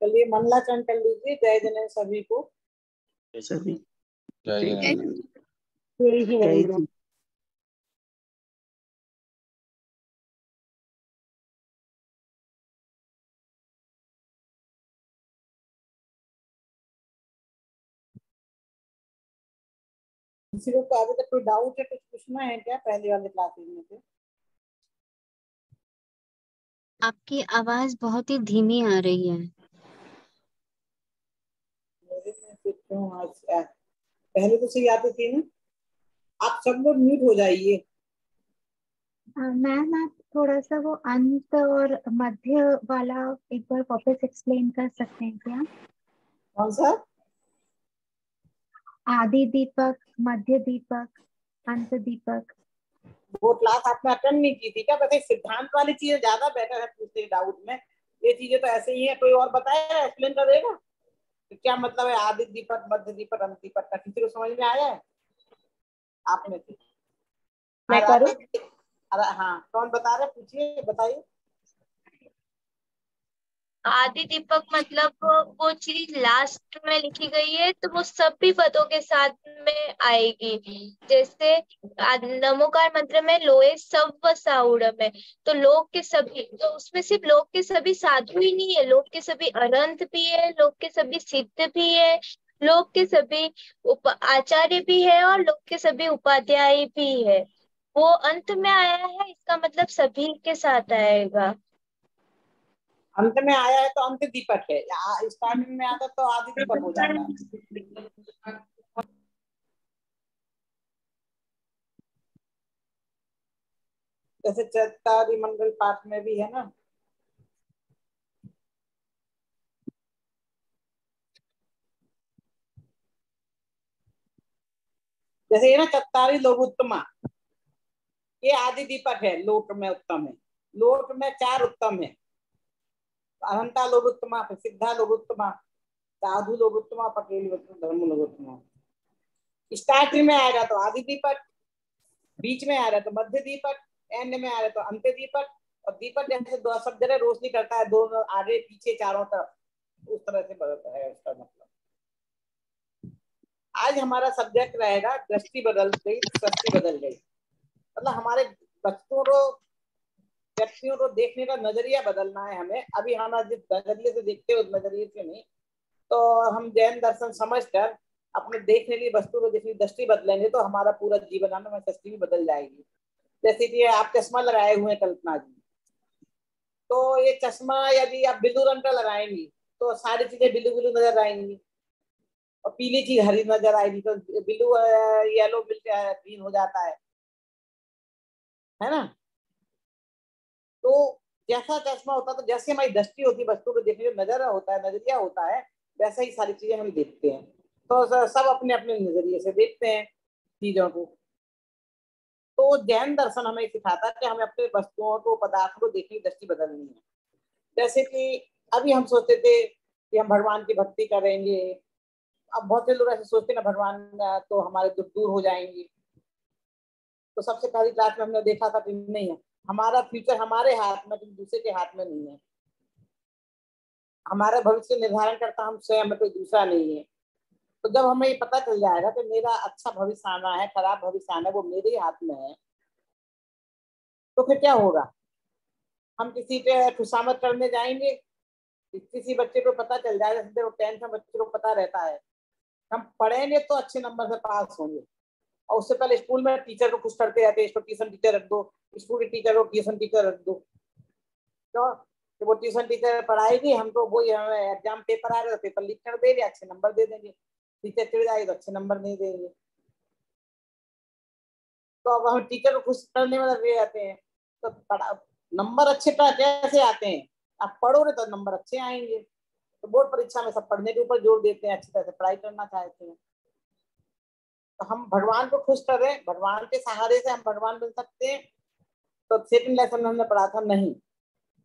चलिए मंगलाचरण कर लीजिए। जय जन सभी को। सभी जय जय। जय जी। किसी को अभी तक कोई डाउट है, कुछ पूछना है क्या पहले वाले क्लासेस में से? आपकी आवाज बहुत ही धीमी आ रही है। मेरे में से क्यों आज पहले तो सही आती थी ना। आप सब लोग म्यूट हो जाइए। मैम आप थोड़ा सा वो अंत और मध्य वाला एक बार वापस एक्सप्लेन कर सकते हैं क्या? कौन सा? आदि दीपक, मध्य दीपक, अंत दीपक। वो क्लास आपने अटेंड नहीं की थी क्या? वैसे सिद्धांत वाली चीजें ज्यादा बेटर है पूछते डाउट में। ये चीजें तो ऐसे ही है। कोई और बताएगा, एक्सप्लेन करेगा तो क्या मतलब है आदि दीपक, मध्य दीपक, अंत दीपक का? किसी को समझ में आया है आप में से? मैं करूं? हाँ, कौन बता रहे? पूछिए, बताइए। आदि दीपक मतलब वो चीज लास्ट में लिखी गई है तो वो सभी पदों के साथ में आएगी। जैसे नमोकार मंत्र में लोए सब साउडम है, तो लोक के सभी, तो उसमें सिर्फ लोक के सभी साधु ही नहीं है, लोक के सभी अनंत भी है, लोक के सभी सिद्ध भी है, लोक के सभी आचार्य भी है और लोक के सभी उपाध्याय भी है। वो अंत में आया है, इसका मतलब सभी के साथ आएगा। अंत में आया है तो अंत दीपक है। स्टार्टिंग में आता तो आदि दीपक हो जाता। जैसे चैतादि मंगल पाठ में भी है ना। जैसे ये ना चत्तारी लोग उत्तमा, ये आदि दीपक है। लोक में उत्तम है। लोक में 4 उत्तम है। अहंता लोग उत्तमा, सिद्धा लोग उत्तमा, साधु लोग उत्तमा, पटेल धर्म लोग उत्तमा। स्टार्टिंग में आएगा तो आदि दीपक, बीच में आ रहा है तो मध्य दीपक, एंड में आ रहा है तो अंत्य दीपक। और दीपक जैसे सब जगह रोशनी करता है, दोनों आगे पीछे चारों तरफ, उस तरह से बदलता है उसका मतलब। आज हमारा सब्जेक्ट रहेगा दृष्टि बदल गई, सृष्टि बदल गई। मतलब हमारे बच्चों को, व्यक्तियों को देखने का नजरिया बदलना है हमें। अभी हम जिस नजरिए से देखते हैं उस नजरिए से नहीं, तो हम जैन दर्शन समझकर अपने देखने की, वस्तु को देखने की दृष्टि बदलेंगे तो हमारा पूरा जीवन में दृष्टि भी बदल जाएगी। जैसे कि आप चश्मा लगाए हुए हैं कल्पना जी, तो ये चश्मा यदि आप ब्लू रंग का लगाएंगी तो सारी चीजें ब्लू ब्लू नजर आएंगी, और पीली चीज हरी नजर आएगी। तो ब्लू येलो मिलकर ग्रीन हो जाता है ना। तो जैसा चश्मा होता है, तो जैसे हमारी दृष्टि होती है, वस्तु को देखने का नजर होता है, नजरिया होता है, वैसा ही सारी चीजें हम देखते हैं। तो सब अपने अपने नजरिए से देखते हैं चीजों को। तो जैन दर्शन हमें सिखाता है कि हमें अपने वस्तुओं को, पदार्थों को देखने की दृष्टि बदलनी है। जैसे कि अभी हम सोचते थे कि हम भगवान की भक्ति करेंगे। अब बहुत से लोग ऐसे सोचते हैं ना, भगवान तो हमारे दुख दूर हो जाएंगे। तो सबसे पहली क्लास में हमने देखा था कि नहीं है, हमारा फ्यूचर हमारे हाथ में, दूसरे के हाथ में नहीं है। हमारा भविष्य निर्धारण करता हम स्वयं, कोई दूसरा नहीं है। तो जब हमें ये पता चल जाएगा कि मेरा अच्छा भविष्य आना है, खराब भविष्य आना है, वो मेरे ही हाथ में है, तो फिर क्या होगा? हम किसी पे खुशामद करने जाएंगे? किसी बच्चे को पता चल जाएगा, जैसे 10th में बच्चे को पता रहता है हम पढ़ेंगे तो अच्छे नंबर से पास होंगे, और उससे पहले स्कूल में टीचर को खुश करते रहते हैं, इसको ट्यूशन टीचर रख दो, स्कूल के टीचर को ट्यूशन टीचर रख दो। क्यों? तो वो ट्यूशन टीचर पढ़ाएगी हमको, वो एग्जाम पेपर आ रहे तो पेपर लीक कर देंगे, अच्छे नंबर दे देंगे। टीचर चिढ़ जाएगी तो अच्छे नंबर नहीं देंगे। तो अब हम टीचर को खुश करने में लगे रहते हैं। तो नंबर अच्छे कैसे आते हैं? आप पढ़ोगे तो नंबर अच्छे आएंगे। तो बोर्ड परीक्षा में सब पढ़ने के ऊपर जोर देते हैं, अच्छी तरह से पढ़ाई करना चाहते हैं। तो हम भगवान को खुश करें, भगवान के सहारे से हम भगवान बन सकते हैं। तो सेकंड लेसन में हमने पढ़ा था, नहीं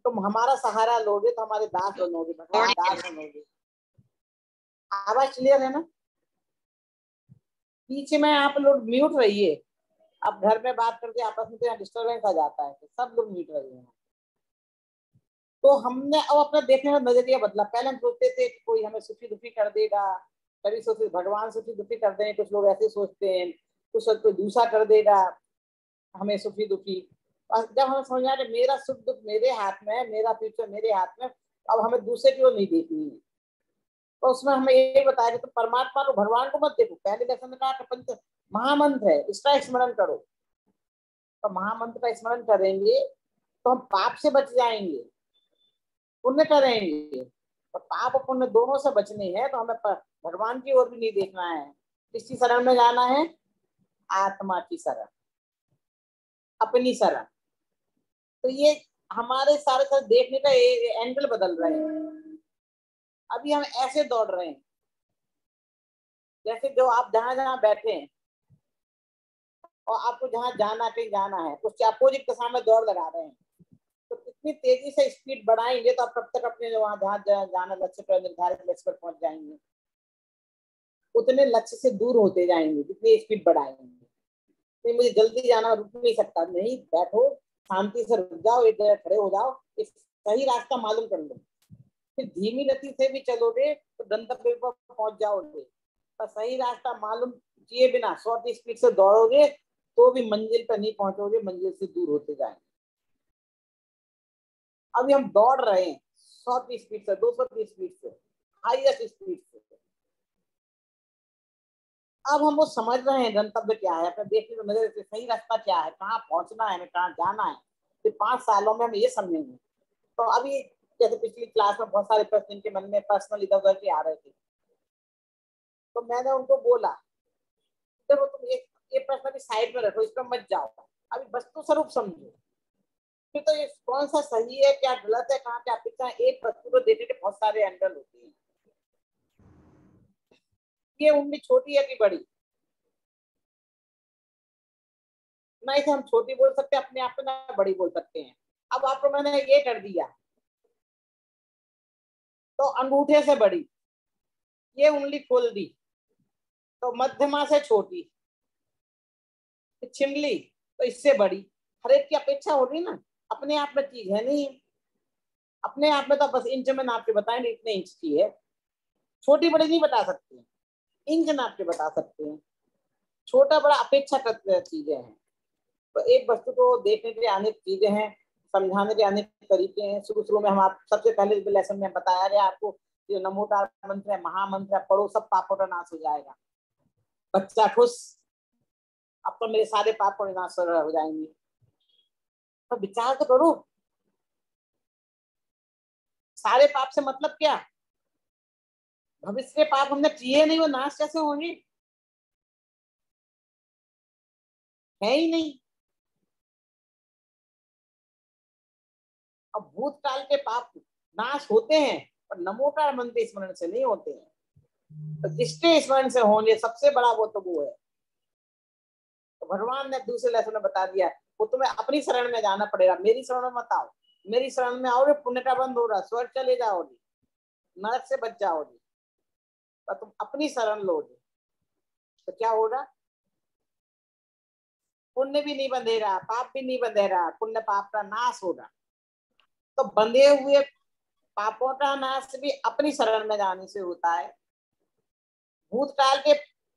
तुम हमारा सहारा लोगे तो हमारे दास बनोगे, भगवान दास बनोगे। आवाज क्लियर है ना? पीछे में आप लोग म्यूट रहिए। अब घर में बात करके आपस में डिस्टर्बेंस आ जाता है, तो सब लोग म्यूट रहिए। तो हमने अब अपना देखने का नजरिया बदला। पहले हम सोचते थे कि कोई हमें सुखी दुखी कर देगा, कभी सोचते भगवान सुखी दुखी कर दें, कुछ लोग ऐसे सोचते हैं, कुछ सोचते कोई दूसरा कर देगा हमें सुखी दुखी। और जब हमें समझ आया कि मेरा सुख दुख मेरे हाथ में है, मेरा फ्यूचर मेरे हाथ में, अब हमें दूसरे की ओर नहीं देखनी है। तो उसमें हमें ये बताया कि तुम परमात्मा को, भगवान को मत देखो। पहले लेसन में कहा पंच महामंत्र है, इसका स्मरण करो। तो महामंत्र का स्मरण करेंगे तो हम पाप से बच जाएंगे, पुण्य करेंगे। तो पाप और पुण्य दोनों से बचने हैं तो हमें भगवान की ओर भी नहीं देखना है। किसकी शरण में जाना है? आत्मा की शरण, अपनी शरण। तो ये हमारे सारे सारे देखने का एंगल बदल रहे हैं। अभी हम ऐसे दौड़ रहे हैं जैसे जो आप जहां जहां बैठे हैं और आपको जहां जाना कहीं जाना है, उसके अपोजिट दिशा में दौड़ लगा रहे हैं। तो कितनी तेजी से स्पीड बढ़ाएंगे तो आप तब तक अपने वहां जहां जाना लक्ष्य पर, निर्धारित लक्ष्य पर पहुंच जाएंगे। उतने लक्ष्य से दूर होते जाएंगे जितनी स्पीड बढ़ाएंगे। नहीं मुझे जल्दी जाना, रुक नहीं सकता, नहीं, बैठो, शांति से रुक जाओ, एक जगह खड़े हो जाओ, इस सही रास्ता मालूम कर लो। फिर धीमी गति से भी चलोगे तो गंतव्य पर पहुंच जाओगे, पर सही रास्ता मालूम किए बिना शॉर्ट स्पीड से दौड़ोगे तो भी मंजिल पर नहीं पहुंचोगे, मंजिल से दूर होते जाएंगे। अभी हम दौड़ रहे हैं शॉर्ट स्पीड से, 230 स्पीड से, हाईएस्ट स्पीड से। अब हम वो समझ रहे हैं गंतव्य क्या है, अपने देखने को नजर से सही रास्ता क्या है, कहाँ पहुंचना है, हमें कहाँ जाना है। फिर 5 सालों में हम ये समझेंगे। तो अभी जैसे पिछली क्लास में बहुत सारे प्रश्न इनके मन में पर्सनल इधर उधर के आ रहे थे, तो मैंने उनको बोला देखो तुम ये प्रश्न अभी साइड में रखो, इस पर मत जाओ, अभी वस्तु स्वरूप समझो। फिर तो ये कौन सा सही है क्या गलत है, कहाँ क्या अपेक्षा है, एक वस्तु को देखने के बहुत सारे एंगल होते हैं। ये उंगली छोटी है कि बड़ी, ना इसे हम छोटी बोल सकते हैं अपने आप में, ना बड़ी बोल सकते हैं। अब आपको मैंने ये कर दिया तो अंगूठे से बड़ी, ये उंगली खोल दी तो मध्यमा से छोटी, छिमली तो इससे बड़ी। हर एक की अपेक्षा होगी ना, अपने आप में चीज है नहीं। अपने आप में तो बस इंच में नाप के बताएंगे इतने इंच की है, छोटी बड़ी नहीं बता सकते, इंच नाप के बता सकते हैं। छोटा बड़ा अपेक्षा करते चीजें हैं। तो एक वस्तु को देखने के लिए अनेक चीजें हैं, समझाने के अनेक तरीके हैं। शुरू में हम आप सबसे पहले लेसन में बताया गया आपको ये नमोकार मंत्र है, महामंत्र है, पढ़ो सब पापों का नाश हो जाएगा। बच्चा खुश, अब तो मेरे सारे पाप नाश हो जाएंगे। तो विचार तो करो, सारे पाप से मतलब क्या? भविष्य के पाप हमने किए नहीं, वो नाश कैसे होंगे? है ही नहीं। अब भूतकाल के पाप नाश होते हैं पर नमोकार मंत्र स्मरण से नहीं होते हैं। तो जिसके स्मरण से होंगे सबसे बड़ा वो तो वो है। तो भगवान ने दूसरे लेसन में बता दिया वो तुम्हें अपनी शरण में जाना पड़ेगा, मेरी शरण में मत आओ। मेरी शरण में आओगे पुण्य का बंद होगा, स्वर्ग चले जाओगे, नरक से बच जाओगे। तो तुम अपनी शरण लोगे तो क्या होगा? पुण्य भी नहीं बंधेगा, पाप भी नहीं बंधेगा, पुण्य पाप का नाश होगा। तो बंधे हुए पापों का नाश भी अपनी शरण में जाने से होता है। भूतकाल के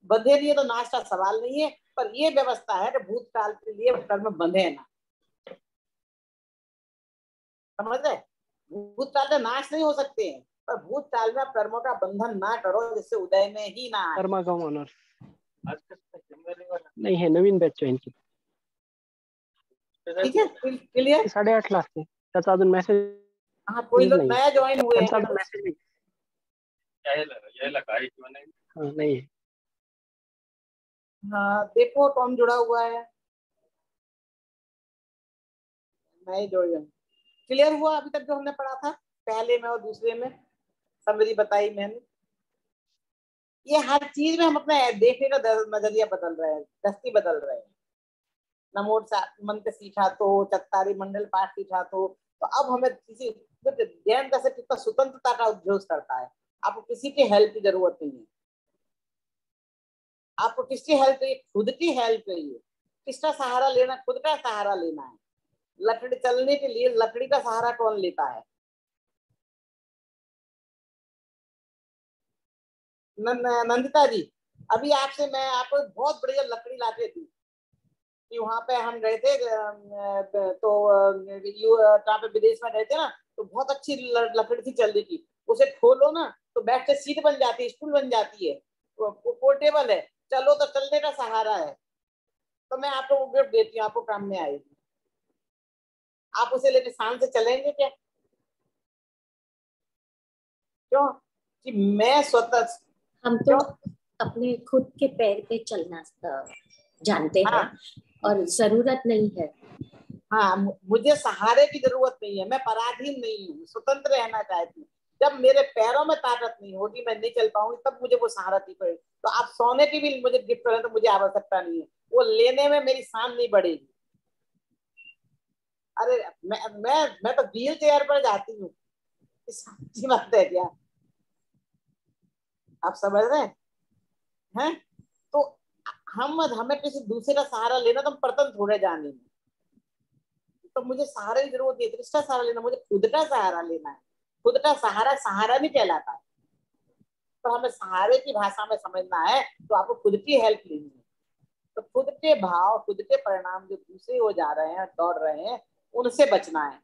बंधे लिए तो नाश का सवाल नहीं है, पर ये व्यवस्था है कि भूतकाल के लिए कर्म बंधे ना। समझ रहे? भूतकाल का नाश नहीं हो सकते हैं, पर भूतकाल में कर्मों का बंधन ना करो जिससे उदय में ही ना आए। कर्मा का ऑनर नहीं है, नवीन बैच ज्वाइन की। ठीक है, क्लियर? 8:30 क्लास थे त्याचा अजून मेसेज। हाँ, कोई लोग नया ज्वाइन हुए हैं। मेसेज नहीं हाँ नहीं है। हाँ देखो कौन जुड़ा हुआ है, नहीं जुड़े। क्लियर हुआ अभी तक जो हमने पढ़ा था पहले में और दूसरे में? समझी बताई मैंने। ये हर चीज में हम अपना देखने का नजरिया बदल रहे हैं, दृष्टि बदल रहे हैं। नमोद मंत्र सीखा तो, चत्तारी मंडल पाठ सीखा तो अब हमें किसी ज्ञान का कितना स्वतंत्रता का उद्योग करता है। आपको किसी की हेल्प की जरूरत नहीं है। आपको किसकी हेल्प चाहिए? खुद की हेल्प चाहिए। किसका सहारा लेना? खुद का सहारा लेना है। लकड़ी चलने के लिए लकड़ी का सहारा कौन लेता है? नंदिता जी, अभी आपसे मैं आपको बहुत बढ़िया लकड़ी लाके दी कि वहां पे हम गए थे, तो जहाँ पे विदेश में गए थे ना, तो बहुत अच्छी लकड़ी थी चल रही थी। उसे खोलो ना तो बैठ के सीट बन जाती है, स्टूल बन जाती है, पोर्टेबल है, चलो तो चलने का सहारा है। तो मैं आपको वो गिफ्ट देती हूँ, आपको काम में आएगी। आप उसे लेके शान से चलेंगे क्या? क्यों कि मैं स्वतः, हम तो अपने खुद के पैर पे चलना जानते हैं हाँ, और जरूरत नहीं है। हाँ, मुझे सहारे की जरूरत नहीं है, मैं पराधीन नहीं हूँ, स्वतंत्र रहना चाहती हूँ। जब मेरे पैरों में ताकत नहीं होगी, मैं नहीं चल पाऊंगी, तब मुझे वो सहारा दी पड़ेगी। तो आप सोने की भी मुझे गिफ्ट करें तो मुझे आवश्यकता नहीं है, वो लेने में मेरी शान नहीं बढ़ेगी। अरे मैं तो व्हील चेयर पर जाती हूँ, इसकी बात है क्या? आप समझ रहे हैं? तो हमें किसी दूसरे का सहारा लेना, तो हम प्रथम थोड़े जाने में, तो मुझे सहारे की जरूरत नहीं है, किसका सहारा लेना? मुझे खुद का सहारा लेना है। खुद का सहारा सहारा नहीं कहलाता। तो हमें सहारे की भाषा में समझना है, तो आपको खुद की हेल्प लेनी है। तो खुद के भाव, खुद के परिणाम जो दूसरे हो जा रहे हैं, दौड़ रहे हैं, उनसे बचना है।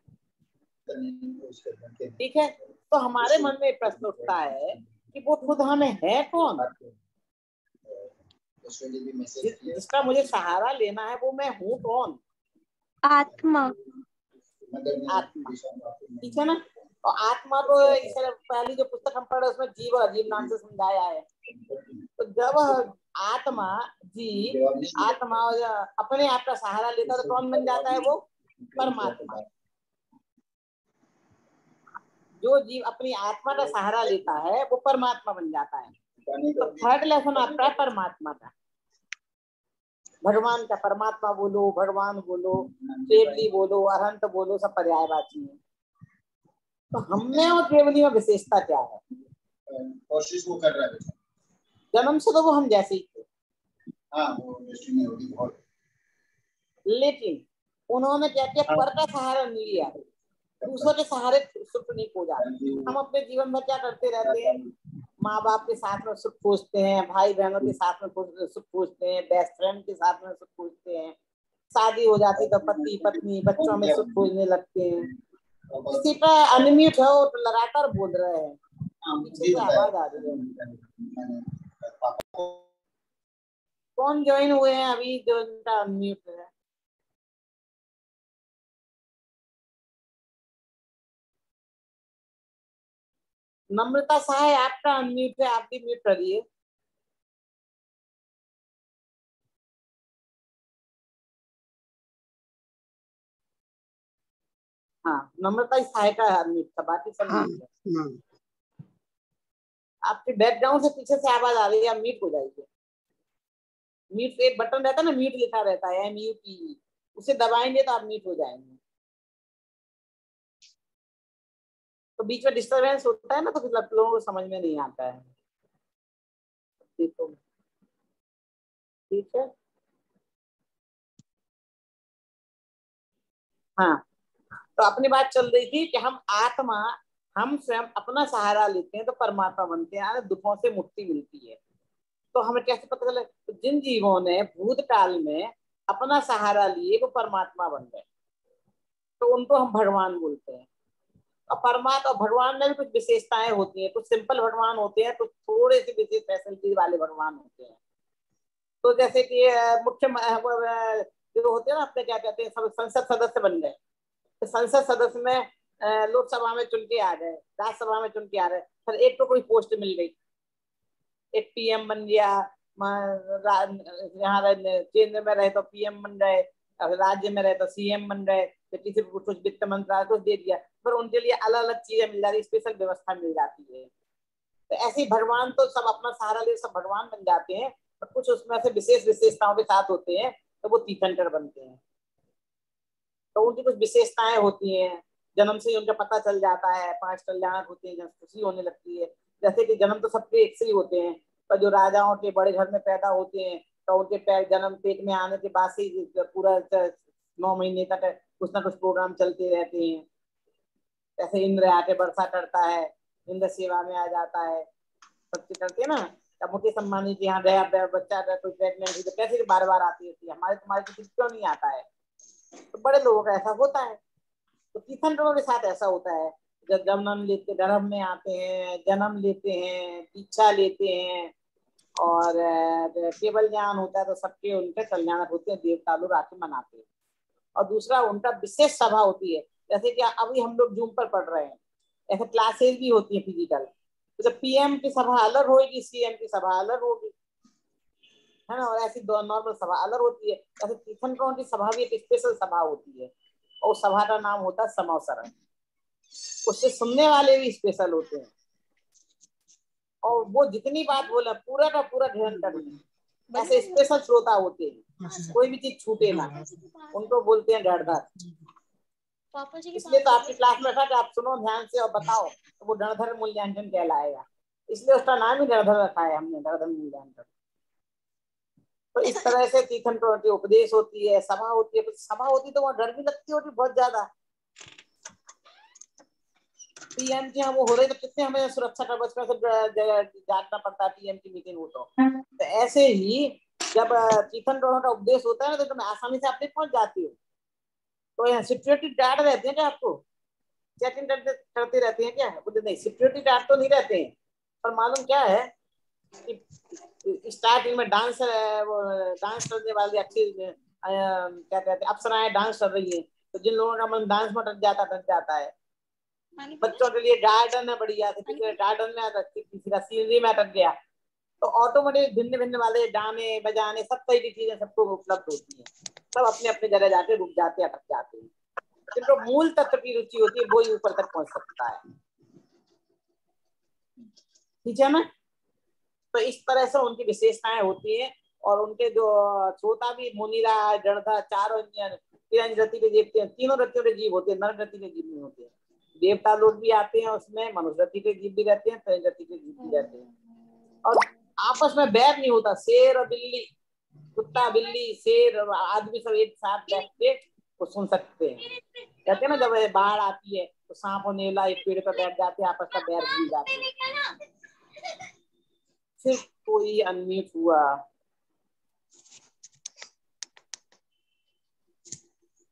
ठीक है? तो हमारे मन में प्रश्न उठता है कि वो खुद हमें है कौन? जिसका मुझे सहारा लेना है, वो मैं हूँ कौन? आत्मा। आत्मा, ठीक है ना? और आत्मा को इस पहली जो पुस्तक हम पढ़े उसमें जीव और अजीव नाम से समझाया है। तो जब आत्मा अपने आप का सहारा लेता है तो कौन बन जाता है? वो परमात्मा। जो जीव अपनी आत्मा का सहारा लेता है वो परमात्मा बन जाता है। तो थर्ड लेसन आपका है परमात्मा का। भगवान का परमात्मा बोलो, भगवान बोलो, केवली बोलो, अरहंत बोलो, सब पर्यायवाची है। तो हमने और केवली में विशेषता क्या है? कोशिश वो कर रहा है, जन्म से तो वो हम जैसे ही थे। हाँ, वो डेस्टिनी होगी बहुत। लेकिन उन्होंने क्या किया? पर का सहारा नहीं लिया, दूसरों के सहारे सुख नहीं खोजा। हम अपने जीवन में क्या करते रहते हैं? माँ बाप के साथ में सुख खोजते हैं, भाई बहनों के साथ में सुख खोजते हैं, बेस्ट फ्रेंड के साथ में सुख खोजते हैं, शादी हो जाती तो पति पत्नी बच्चों में सुख खोजने लगते हैं। किसी का अनम्यूट है, वो लगातार बोल रहे हैं, पीछे से आवाज आ रही है। कौन ज्वाइन हुए हैं अभी जो इनका अनम्यूट है? नम्रता सहाय आपका अनम्यूट है, आप भी म्यूट करिए। हाँ, नम्रता सहाय का अनम्यूट था, बाकी सब म्यूट है। आपके बैकग्राउंड से पीछे से आवाज आ रही है, आप म्यूट हो जाइए। म्यूट एक बटन रहता है ना, म्यूट लिखा रहता है MUTE, उसे दबाएंगे तो आप म्यूट हो जाएंगे। तो बीच में डिस्टरबेंस होता है ना, तो फिर लोगों को समझ में नहीं आता है। ठीक है, हाँ। तो अपनी बात चल रही थी कि हम स्वयं अपना सहारा लेते हैं तो परमात्मा बनते हैं, दुखों से मुक्ति मिलती है। तो हमें कैसे पता चले? तो जिन जीवों ने भूतकाल में अपना सहारा लिए वो परमात्मा बन गए, तो उनको हम भगवान बोलते हैं। और परमात्मा और भगवान में भी कुछ विशेषताएं होती हैं, कुछ सिंपल भगवान होते हैं, कुछ थोड़े से विशेष फैसिलिटी वाले भगवान होते हैं। तो जैसे कि मुख्य जो होते हैं ना, अपने क्या कहते हैं, सब संसद सदस्य बन गए। तो संसद सदस्य में लोकसभा में चुन के आ गए, राज्यसभा में चुन के आ रहे, फिर एक तो कोई पोस्ट मिल गई, एक PM बन गया, यहाँ केंद्र में रहे तो PM बन गए, राज्य में रहे तो CM बन गए, तो किसी को कुछ वित्त मंत्रालय कुछ दे दिया, पर उनके लिए अलग अलग चीजें मिल जाती, स्पेशल व्यवस्था मिल जाती है। तो ऐसे ही भगवान तो सब अपना सहारा ले सब भगवान बन जाते हैं, और कुछ उसमें से विशेष विशेषताओं के साथ होते हैं, तो वो तीर्थंकर बनते हैं। तो उनकी कुछ विशेषताएं होती हैं, जन्म से ही उनका पता चल जाता है, 5 कल्याण होते हैं, जब खुशी होने लगती है। जैसे कि जन्म तो सबके एक से ही होते हैं, पर जो राजाओं के बड़े घर में पैदा होते हैं, तो उनके जन्म पेट में आने के बाद से पूरा 9 महीने तक कुछ ना कुछ प्रोग्राम चलते रहते हैं। जैसे इंद्र आके वर्षा करता है, इंद्र सेवा में आ जाता है, सबसे करते हैं ना, अब मुकेश अंबानी जी यहाँ गया बच्चा कोई प्रेगनेंट हुई तो कैसे बार बार आती होती है, हमारे तुम्हारे किसी क्यों नहीं आता है। तो बड़े लोगों का ऐसा होता है। तो तीर्थंकरों के साथ ऐसा होता है, जब जन्म लेते गर्भ में आते हैं, जन्म लेते हैं, दीक्षा लेते हैं और केवल ज्ञान होता है तो सबके उनके कल्याण होते हैं, देवता लोग आके मनाते हैं। और दूसरा उनका विशेष सभा होती है, जैसे कि अभी हम लोग जूम पर पढ़ रहे हैं, ऐसे क्लासेस भी होती है फिजिकल। तो जब पीएम की सभा अलग होगी, सीएम की सभा अलग होगी, है ना, और ऐसी दो नॉर्मल सभा अलग होती है। ऐसे तीर्थंकरों की सभा भी एक स्पेशल सभा होती है और सभा का नाम होता है समावसरण। उससे सुनने वाले भी स्पेशल होते हैं और वो जितनी बात बोला पूरा का पूरा ध्यान कर लें। ऐसे स्पेशल श्रोता होते हैं, कोई भी चीज छूटे ना, उनको बोलते हैं गणधर। इसलिए तो आपकी क्लास में था कि आप सुनो ध्यान से और बताओ, तो वो गणधर मूल्यांकन कहलाएगा। इसलिए उसका नाम ही गणधर रखा है हमने, गणधर मूल्यांकन। तो इस तरह से तीर्थंकरों की उपदेश होती है, सभा होती है। सभा होती तो वहाँ डर भी लगती होती बहुत ज्यादा। पीएम की वो हो रही तो कितने हमें सुरक्षा का बचपन से जागना पड़ता है पीएम की मीटिंग हो तो ऐसे ही जब तीर्थंकरों का उपदेश होता है ना तो तुम आसानी से अपने पहुंच जाती हो। तो यहाँ सिक्योरिटी गार्ड रहते हैं क्या आपको, चेकिंग करते रहते हैं क्या? बोलते नहीं, सिक्योरिटी गार्ड तो नहीं रहते हैं, पर मालूम क्या है कि स्टार्टिंग में डांस करने वाली अच्छी क्या कहते हैं अप्सराएं डांस कर रही है, तो जिन लोगों का मन डांस में टक जाता है। बच्चों के लिए गार्डन है बढ़िया से, किसी गार्डन में किसी का सीनरी में अटक गया तो ऑटोमेटिक भिन्न भिन्न वाले गाने बजाने सब कई भी चीजें सबको उपलब्ध होती है। सब अपने अपने जगह जाके रुक जाते अटक जाते हैं। जिनको मूल तत्व की रुचि होती है वो ही ऊपर तक पहुंच सकता है। ठीक है ना? तो इस तरह से उनकी विशेषताएं होती हैं और उनके जो श्रोता भी मुनिरा गणधर चारों तीन रति के जीव, तीनों रतियों के जीव होते हैं, नर रति के जीव नहीं होते हैं। देवता लोग भी आते हैं उसमें, मनुष्य रति के जीव भी रहते हैं, त्रय रति के जीव भी रहते हैं। और आपस में बैर नहीं होता, शेर और बिल्ली, कुत्ता बिल्ली शेर और आदमी सब एक साथ बैठ के वो सुन सकते हैं। कहते हैं ना जब बाढ़ आती है तो सांप और नेवला एक पेड़ पर बैठ जाते हैं, आपस का बैर भूल जाते हैं। फिर कोई अनम्यूट हुआ,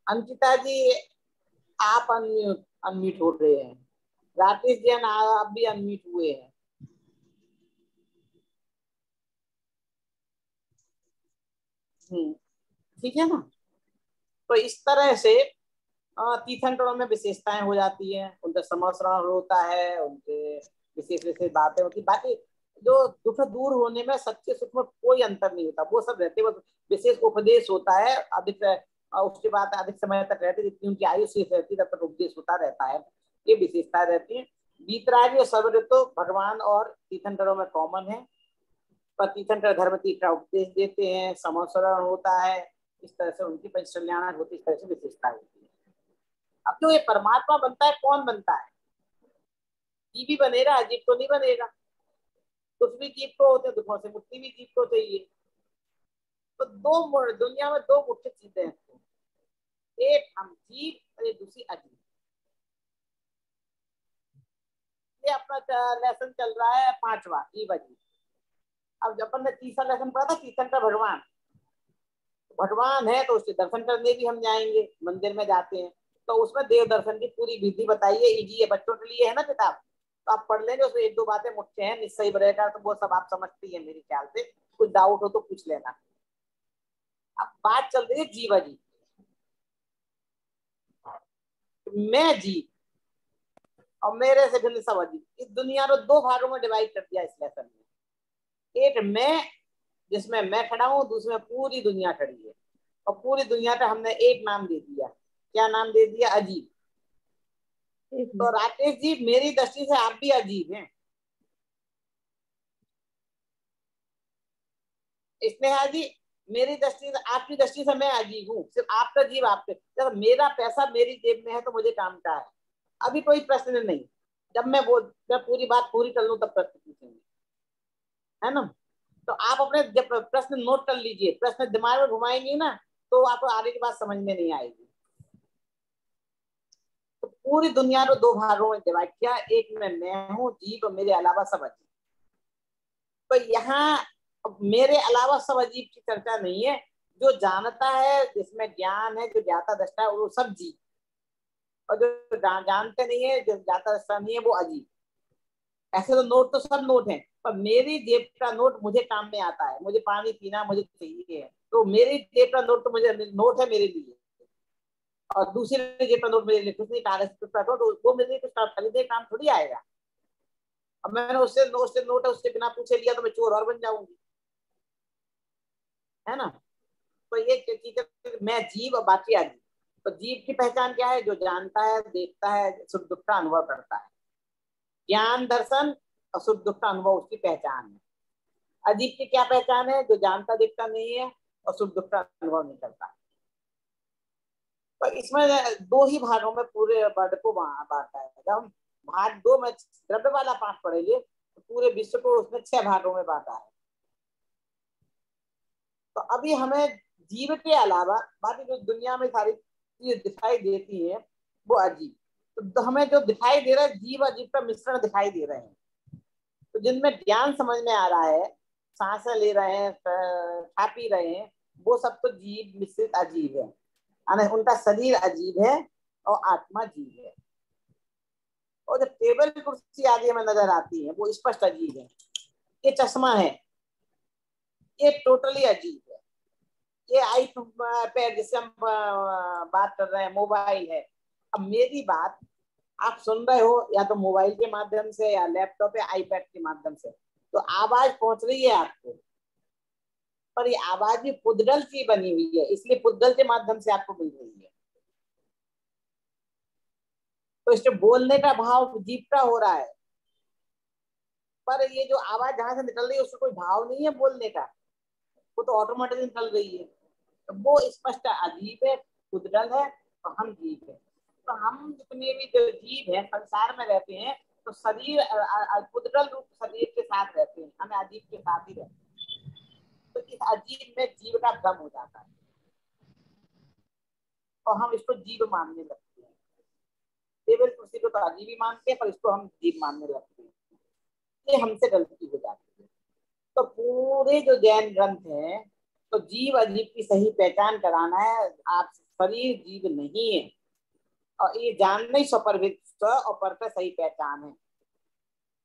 अंकिता जी आप अनम्यूट हो रहे हैं, राकेश जी आप भी अनम्यूट हुए हैं। ठीक है ना? तो इस तरह से तीर्थंकरों में विशेषताएं हो जाती हैं, उनका समस्रण होता है, उनके विशेष विशेष बातें होती। बाकी जो दुख दूर होने में सच्चे सुख में कोई अंतर नहीं होता, वो सब रहते, वो विशेष उपदेश होता है अधिक, उसके बाद अधिक समय तक रहते, जितनी उनकी आयु शेष रहती है तब तक उपदेश होता रहता है। ये विशेषता रहती है। वीतरागी और सर्वऋतु भगवान और तीर्थंकरों में कॉमन है, पर तीर्थंकर धर्म तीर्थ उपदेश देते हैं, समस्रण होता है, इस तरह से उनकी पंचकल्याण होती है, इस तरह से विशेषता होती है। अब जो ये परमात्मा बनता है, कौन बनता है? जीव भी बनेगा, अजीब तो नहीं बनेगा। दुख भी जीव को होते हैं, दुखों से मुक्ति भी जीव को चाहिए। तो दुनिया में दो मुख्य चीजें हैं, एक हम जीव और एक दूसरी अजीब। ये अपना लेसन चल रहा है 5वां जीव अजीब। अब जब अपन ने तीसरा लेसन पढ़ा था तीर्थंकर भगवान, भगवान है तो उसके दर्शन करने भी हम जाएंगे, मंदिर में जाते हैं तो उसमें देव दर्शन की पूरी विधि बताइए। इजी है, बच्चों के लिए है ना किताब, तो आप पढ़ लेंगे, उसमें एक दो बातें मुख्य हैं, निश्चय रहेगा तो वो सब आप समझती है मेरे ख्याल से। कुछ डाउट हो तो पूछ लेना। अब बात चल रही है जीव अजीब। मैं जीव और मेरे से भिन्न सब अजीब। इस दुनिया को दो भागों में डिवाइड कर दिया इस लेसन में। एक मैं जिसमें मैं खड़ा हूं, दूसरे में पूरी दुनिया खड़ी है, और पूरी दुनिया का हमने एक नाम दे दिया। क्या नाम दे दिया? अजीब। तो राकेश जी मेरी दृष्टि से आप भी अजीब हैं। स्नेहा जी मेरी दृष्टि से, आपकी दृष्टि से मैं अजीब हूँ, सिर्फ आपका जीव आपके। जब मेरा पैसा मेरी जेब में है तो मुझे काम का है। अभी कोई प्रश्न नहीं, जब मैं पूरी बात पूरी कर लूं तब प्रश्न पूछेंगे, है ना? तो आप अपने जब प्रश्न नोट कर लीजिए, प्रश्न दिमाग में घुमाएंगे ना तो आपको आगे की बात समझ में नहीं आएगी। तो पूरी दुनिया को दो भागों में डिवाइड किया, एक में मैं हूँ जीव और मेरे अलावा सब अजीब। तो यहाँ मेरे अलावा सब अजीब की चर्चा नहीं है। जो जानता है, जिसमें ज्ञान है, जो ज्ञाता दृष्टा है, वो सब जीव, और जो जानते नहीं है, जो ज्ञाता दृष्टा नहीं है, वो अजीब। ऐसे तो नोट तो सब नोट हैं, पर मेरी जेब का नोट मुझे काम में आता है। मुझे पानी पीना मुझे चाहिए, तो मेरी जेब का नोट तो मुझे नोट है मेरे लिए, और दूसरे जेब का नोट मेरे लिए कुछ नहीं। कागज का तो वो मेरे लिए कुछ खरीदने काम थोड़ी आएगा। अब मैंने उससे नोट है, उससे बिना पूछे लिया तो मैं चोर और बन जाऊंगी, है ना। तो ये चीज, मैं जीव और बाकी अजीब। तो जीव की पहचान क्या है? जो जानता है, देखता है, सुख दुख का अनुभव करता है। ज्ञान दर्शन और सुख दुख का अनुभव उसकी पहचान है। अजीब की क्या पहचान है? जो जानता देखता नहीं है और सुख दुख का अनुभव नहीं करता। तो इसमें दो ही भागों में पूरे वर्ड को बांटा है। जब हम भाग 2 में द्रव्य वाला पाठ पढ़ेंगे तो पूरे विश्व को उसने 6 भागों में बांटा है। तो अभी हमें जीव के अलावा बाकी जो दुनिया में सारी चीजें दिखाई देती है वो अजीब। तो हमें जो दिखाई दे रहा है, जीव अजीब का मिश्रण दिखाई दे रहे हैं। तो जिनमें ज्ञान समझ में आ रहा है, सांसें ले रहे हैं, खा पी रहे हैं, वो सब तो जीव मिश्रित अजीब है। यानी उनका शरीर अजीब है और आत्मा जीव है। और जब टेबल कुर्सी आदि हमें नजर आती है वो स्पष्ट अजीब है। ये चश्मा है, ये टोटली अजीब है। ये आई पैड जिससे हम बात कर रहे हैं, मोबाइल है। अब मेरी बात आप सुन रहे हो या तो मोबाइल के माध्यम से या लैपटॉप या आईपैड के माध्यम से, तो आवाज पहुंच रही है आपको, पर ये आवाज भी पुद्गल की बनी हुई है, इसलिए पुद्गल के माध्यम से आपको मिल रही है। तो इससे बोलने का भाव जीव का हो रहा है, पर ये जो आवाज जहां से निकल रही है उससे कोई भाव नहीं है बोलने का, वो तो ऑटोमेटिक निकल रही है। तो वो स्पष्ट अजीब है, पुद्गल है, और हम जीव है। तो हम जितने भी जो जीव है संसार में रहते हैं, तो शरीर पुद्गल रूप शरीर के साथ रहते हैं, हमें अजीब के साथ ही रहते हैं। तो इस अजीब में जीव का भ्रम हो जाता है और हम इसको जीव मानने लगते हैं। टेबल कुर्सी को तो अजीब ही मानते हैं, पर इसको हम जीव मानने लगते हैं। ये हमसे गलती हो जाती है। तो पूरे जो जैन ग्रंथ है, तो जीव अजीब की सही पहचान कराना है। आप शरीर जीव नहीं है, और ये जानना ही स्वपरभित स्व और पर का सही पहचान है।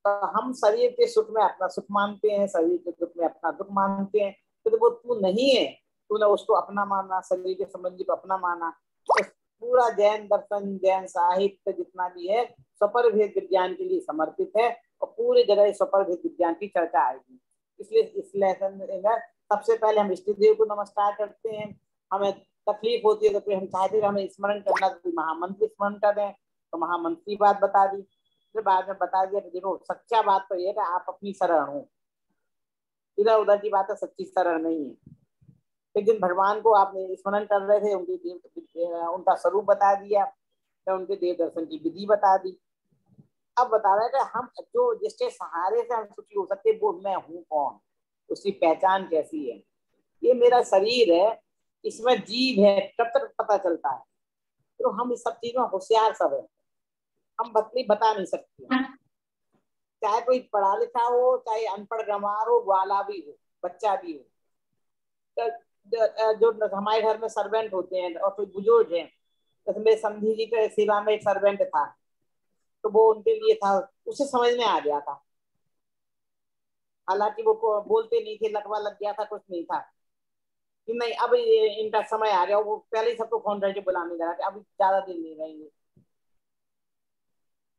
तो हम शरीर के सुख में अपना सुख मानते हैं, शरीर के दुख में अपना दुख मानते हैं। तो वो तू नहीं है, तूने उसको अपना माना, शरीर के संबंधी को अपना माना। तो पूरा जैन दर्शन, जैन साहित्य जितना भी है स्वपरभेद विज्ञान के लिए समर्पित है, और पूरे जगह स्वपरभेद विज्ञान की चर्चा आएगी। इसलिए इस लेसन में सबसे पहले हम इष्ट देव को नमस्कार करते हैं। हमें तकलीफ होती है तो फिर हम चाहते हैं हमें स्मरण करना, तो महामंत्र स्मरण कर दें, तो महामंत्र की बात बता दी। फिर बाद में बता दिया कि देखो सच्चा बात तो ये है कि आप अपनी शरण हो, इधर उधर की बात है, सच्ची शरण नहीं है। एक दिन भगवान को आपने स्मरण कर रहे थे, उनका स्वरूप बता दिया, तो उनके देव दर्शन की विधि बता दी। अब बता रहा है कि हम जो जिसके सहारे से हम सुखी हो सकते, वो मैं हूँ कौन, उसकी पहचान कैसी है। ये मेरा शरीर है, इसमें जीव है, कब तक पता चलता है। तो हम इस सब चीजों में होशियार सब है, हम बता नहीं सकते। चाहे कोई पढ़ा लिखा हो, चाहे अनपढ़ गंवार हो, ग्वाला भी हो, बच्चा भी हो। जो हमारे घर में सर्वेंट होते हैं और कोई बुजुर्ग हैं, जैसे मेरे समधी जी के सेवा में एक सर्वेंट था, तो वो उनके लिए था, उसे समझ में आ गया था। हालांकि वो बोलते नहीं थे, लकवा लग गया था, कुछ नहीं था कि नहीं अब इनका समय आ गया। वो पहले ही सबको फोन करके बुलाने लगा कि अब ज्यादा दिन नहीं रहेंगे,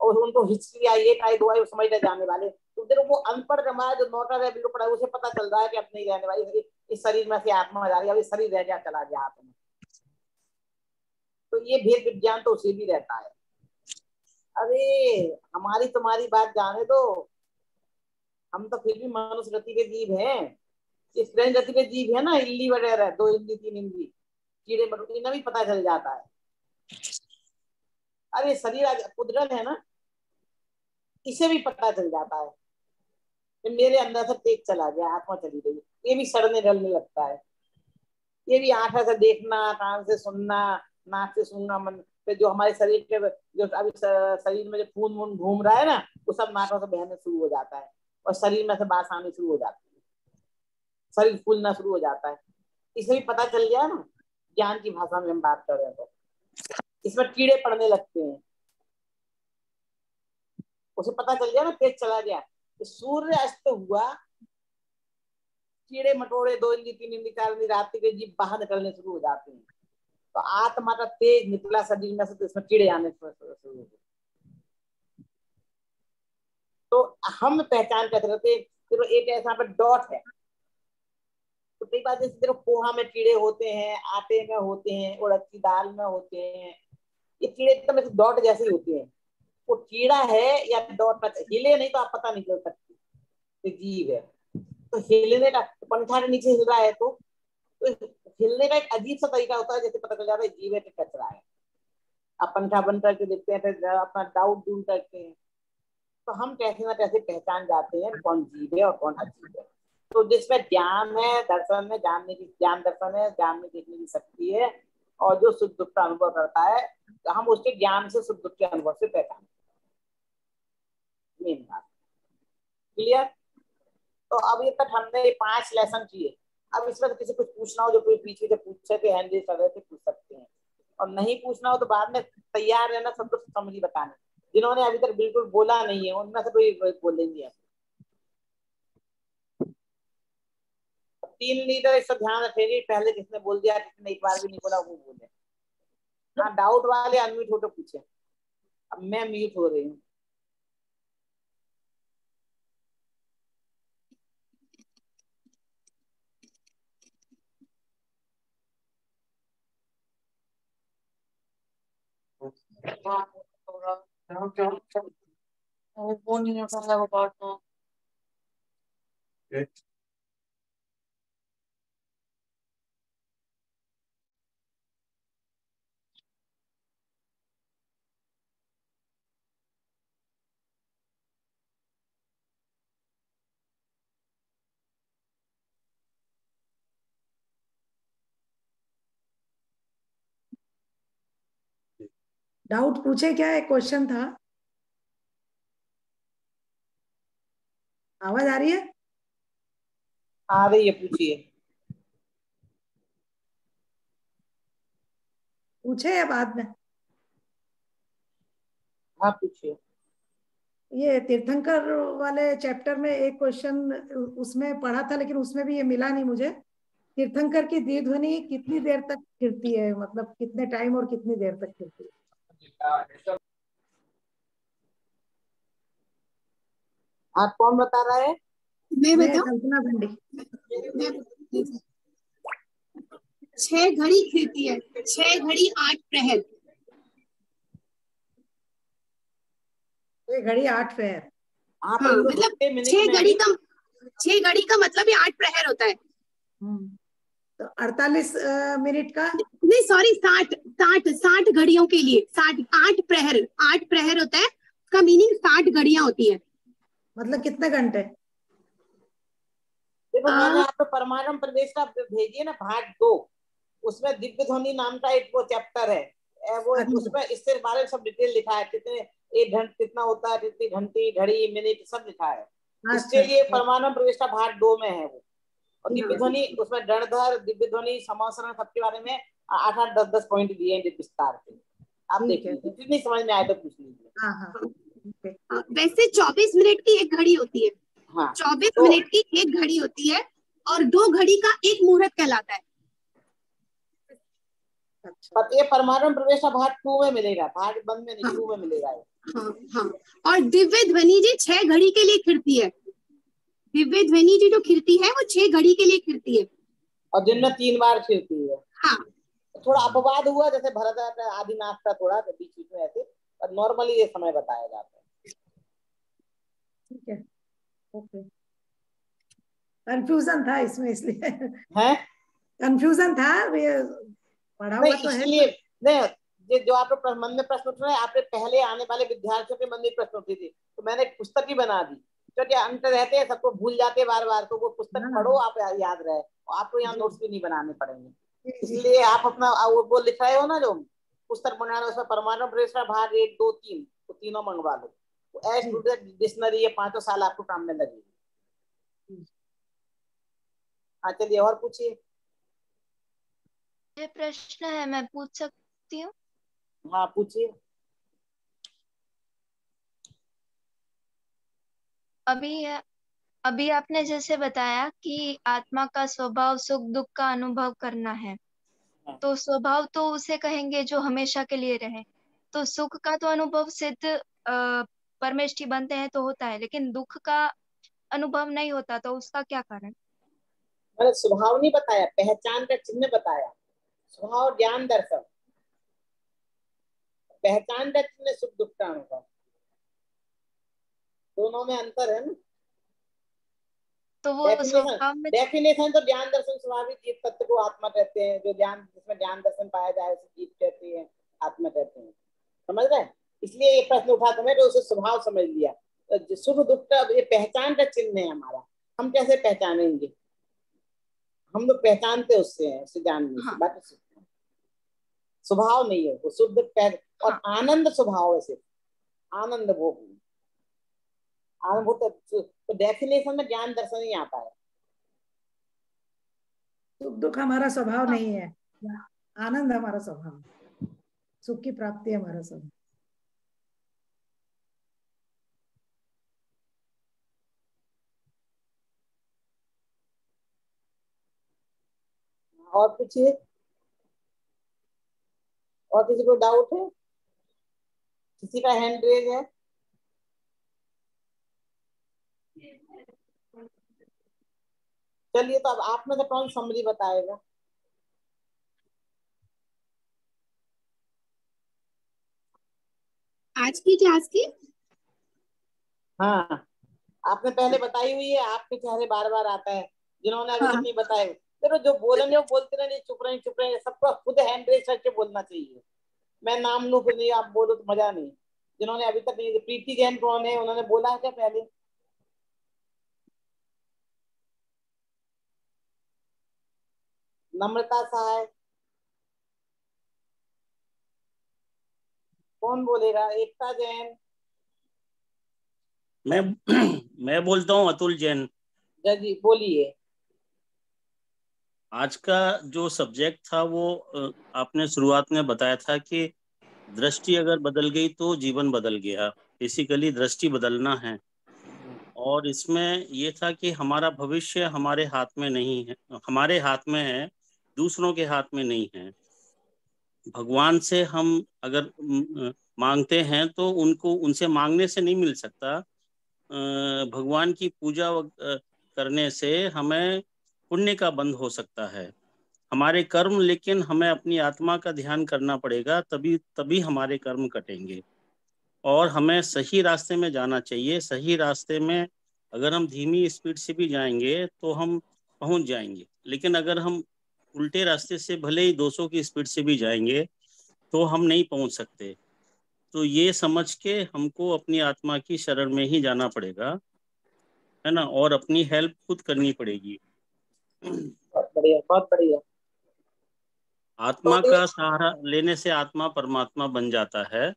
और उनको हिस्ट्री आई, एक आई, 2 आई, समझ रहे जाने वाले। तो देखो वो अनपढ़ गंवार जो नौकर है बिल्कुल पड़ा, उसे पता चल रहा है कि अब नहीं रहने वाली, इस शरीर में से आत्मा जा रही है, अब शरीर रह गया, चला गया आत्मा। तो ये भेद विज्ञान तो उसे भी रहता है। अरे हमारी तुम्हारी बात जाने दो, हम तो फिर भी मनुष्य गति के जीव हैं। ये फ्रेंच गति के जीव है ना, इल्ली वगैरह, 2 इंद्री 3 इंद्री, कीड़े मकोड़े, इन्हें भी पता चल जाता है। अरे शरीर कुदरत है ना, इसे भी पता चल जाता है कि मेरे अंदर से तेज चला गया, आत्मा चली गई। ये भी सड़ने गलने लगता है। ये भी आंखों से देखना, कान से सुनना, नाक से सूंघना, मन पे जो हमारे शरीर के जो अभी शरीर में जो खून वून घूम रहा है ना, वो सब नाकों से बहने शुरू हो जाता है। और शरीर में से बास आनी शुरू हो जाती है, शरीर फूलना शुरू हो जाता है। इसमें भी पता चल गया ना, ज्ञान की भाषा में हम बात कर रहे हैं तो इसमें कीड़े पड़ने लगते हैं, उसे पता चल गया ना, तेज चला गया। तो सूर्य अस्त हुआ, कीड़े मटोड़े 2 इंद्री 3 इंद्री 4 इंद्री रात्रि के जीव बाहर निकलने शुरू हो जाते हैं। तो आत्मा का तेज निकला शरीर में से, तो इसमें कीड़े आने शुरू हो गए। तो हम पहचान कैसे करते, चलो एक ऐसा पर डॉट है, तो कई बार जैसे देखो पोहा में कीड़े होते हैं, आटे में होते हैं, उड़द की दाल में होते हैं, ये कीड़े एकदम ऐसे डॉट जैसे ही होते हैं। वो कीड़ा है या डॉट, हिले नहीं तो आप पता नहीं चल सकती तो जीव है। तो हिलने का, पंखा के नीचे हिल रहा है तो हिलने का एक अजीब सा तरीका होता है, जैसे पता चल जाता है जीव है कि कचरा है। आप पंखा बंद करके देखते हैं, फिर अपना डाउट दूर करते हैं, तो हम कैसे ना कैसे पहचान जाते हैं कौन जीव है और कौन अजीब है। तो जिसमें ज्ञान है, दर्शन है, जानने की, ज्ञान दर्शन है, जानने देखने की शक्ति है, और जो सुख दुख का अनुभव करता है, हम उसके ज्ञान से सुख दुख के अनुभव से पहचानते हैं। क्लियर? तो अभी तक हमने 5 लेसन किए। अब इसमें तो किसी कुछ पूछना हो, जो कोई पीछे से पूछे थे, हैंड रेज कर रहे थे, पूछ सकते हैं, और नहीं पूछना हो तो बाद में तैयार रहना सब कुछ समझ ही बताने। जिन्होंने अभी तक बिल्कुल बोला नहीं है उनमें से कोई बोलेंगे। 3 लीडर इसका ध्यान रखेंगे, पहले जिसने बोल दिया, जिसने एक बार भी नहीं बोला वो बोले। हाँ, डाउट वाले अनम्यूट होकर पूछे। अब मैं म्यूट हो रही हूँ। वो नहीं है वो बात तो डाउट पूछे, क्या एक क्वेश्चन था? आवाज आ रही है? आ रही है, पूछिए। पूछे या बाद में? हाँ पूछिए। ये तीर्थंकर वाले चैप्टर में एक क्वेश्चन उसमें पढ़ा था, लेकिन उसमें भी ये मिला नहीं मुझे। तीर्थंकर की दी ध्वनि कितनी देर तक फिरती है, मतलब कितने टाइम और कितनी देर तक फिरती है? आप कौन बता रहा है? मैं कल्पना भंडी। 6 घड़ी फिरती है, 6 घड़ी 8 प्रहर। 6 घड़ी 8 प्रहर। हाँ, मतलब 6 घड़ी का मतलब ये 8 प्रहर होता है। तो 48 मिनट का नहीं, सॉरी, 60 घड़ियों के लिए 8 प्रहर होता है। उसका मीनिंग 60 घड़ियां होती है। मतलब कितने घंटे? देखो मैंने आपको परमाणु प्रवेश का भेजिए ना, भाग 2, उसमें दिव्य ध्वनि नाम का एक वो चैप्टर है, वो उसमें इससे बारे में सब डिटेल लिखा है, कितने एक घंटे कितना होता है, कितनी घंटी घड़ी मिनट सब लिखा है। इसके लिए परमाणु प्रवेश का भाग 2 में है वो। और दिव्य ध्वनि उसमें दंडधर, दिव्य ध्वनि, समासरण, सबके बारे में 8-8, 10-10 पॉइंट दिए हैं विस्तार से। आप देख लीजिए, जितनी समझ में आए तो पूछ लीजिए। वैसे 24 मिनट की एक घड़ी होती है। हाँ, 24 मिनट की एक घड़ी होती है, और 2 घड़ी का एक मुहूर्त कहलाता है। पर ये परमाणु प्रवेश का भाग 2 में मिलेगा, भाग 1 में नहीं, 2 में मिलेगा। हाँ। और दिव्य ध्वनि जी 6 घड़ी के लिए खिड़ती है। दिव्य ध्वनि जी जो खिड़ती है वो 6 घड़ी के लिए खिड़ती है, और दिन में 3 बार खिड़ती है। हाँ। थोड़ा अपवाद हुआ, जैसे भरत आदिनाथ का थोड़ा बीच बीच में ऐसे, पर नॉर्मली ये समय बताया जाता है। ठीक है, ओके। कंफ्यूजन था इसमें, इसलिए है कंफ्यूजन था, ये पढ़ा हुआ तो है। इसलिए नहीं, जो आप मन में प्रश्न उठ रहे हैं, आपके पहले आने वाले विद्यार्थियों के मन में प्रश्न उठे थे, तो मैंने एक पुस्तक ही बना दी, क्योंकि अंत रहते हैं, सबको भूल जाते हैं बार बार, तो वो पुस्तक पढ़ो, आप याद रहे, और आपको यहाँ नोट्स भी नहीं बनाने पड़ेंगे। इसलिए आप अपना वो लिख रहे हो ना, जो पुस्तक बना रहे हो, उसमें परमाणु प्रवेश का भाग 1, 2, 3, तो तीनों मंगवा लो। डिक्शनरी ये 5 साल आपको काम में लगेगी। हाँ चलिए और पूछिए। ये प्रश्न है, मैं पूछ सकती हूँ? हाँ पूछिए। अभी अभी आपने जैसे बताया कि आत्मा का स्वभाव सुख दुख का अनुभव करना है, तो स्वभाव तो उसे कहेंगे जो हमेशा के लिए रहे। तो सुख का तो अनुभव सिद्ध परमेष्ठी बनते हैं तो होता है, लेकिन दुख का अनुभव नहीं होता, तो उसका क्या कारण? मैंने स्वभाव नहीं बताया, पहचान का चिन्ह बताया। स्वभाव ज्ञान दर्शन, पहचान का चिन्ह सुख दुख का अनुभव, दोनों में अंतर है ना। तो वो स्वभाव में डेफिनेशन तो ज्ञान दर्शन स्वाभाविक जीव तत्व को आत्मा कहते हैं, जो ज्ञान जिसमें ज्ञान दर्शन पाया जाए उसे जीव कहते हैं, आत्मा कहते हैं। समझ रहे हैं? इसलिए ये प्रश्न उठा तुम्हें तो उसे स्वभाव समझ लिया। तो सुख दुख का ये पहचान का चिन्ह है हमारा। हम कैसे पहचानेंगे? हम लोग पहचानते उससे हैं, उससे जानने से। बात स्वभाव नहीं है वो, शुद्ध और आनंद स्वभाव है, सिर्फ आनंद भोग। आनंद भोग तो डेफिनेशन में ज्ञान दर्शन ही आता है। सुख दुख हमारा स्वभाव नहीं है, आनंद हमारा स्वभाव, सुख की प्राप्ति हमारा स्वभाव। और पूछिए, और किसी को डाउट है? किसी का हैंड रेज है? चलिए, तो अब आप में से कौन समरी बताएगा? आज की क्लास की? हाँ, आपने पहले बताई हुई है, आपके चेहरे बार बार आता है। जिन्होंने अभी तक नहीं बताए, चलो जो बोलेंगे वो बोलते रहे, चुप रहे। सबको खुद हैंड रेज करके बोलना चाहिए। मैं नाम लूं फिर नहीं आप बोलो तो मजा नहीं। जिन्होंने अभी तक नहीं, प्रीति जैन कौन है, उन्होंने बोला है क्या पहले? नम्रता सहाय, कौन बोलेगा? एकता जैन, मैं बोलता हूँ, अतुल जैन। जी बोलिए। आज का जो सब्जेक्ट था वो आपने शुरुआत में बताया था कि दृष्टि अगर बदल गई तो जीवन बदल गया। बेसिकली दृष्टि बदलना है, और इसमें ये था कि हमारा भविष्य हमारे हाथ में नहीं है, हमारे हाथ में है, दूसरों के हाथ में नहीं है। भगवान से हम अगर मांगते हैं तो उनसे मांगने से नहीं मिल सकता। भगवान की पूजा करने से हमें पुण्य का बंध हो सकता है, हमारे कर्म। लेकिन हमें अपनी आत्मा का ध्यान करना पड़ेगा, तभी हमारे कर्म कटेंगे। और हमें सही रास्ते में जाना चाहिए। सही रास्ते में अगर हम धीमी स्पीड से भी जाएंगे तो हम पहुंच जाएंगे, लेकिन अगर हम उल्टे रास्ते से भले ही 200 की स्पीड से भी जाएंगे तो हम नहीं पहुंच सकते। तो ये समझ के हमको अपनी आत्मा की शरण में ही जाना पड़ेगा, है ना, और अपनी हेल्प खुद करनी पड़ेगी। बहुत बढ़िया, बहुत बढ़िया। आत्मा का सहारा लेने से आत्मा परमात्मा बन जाता है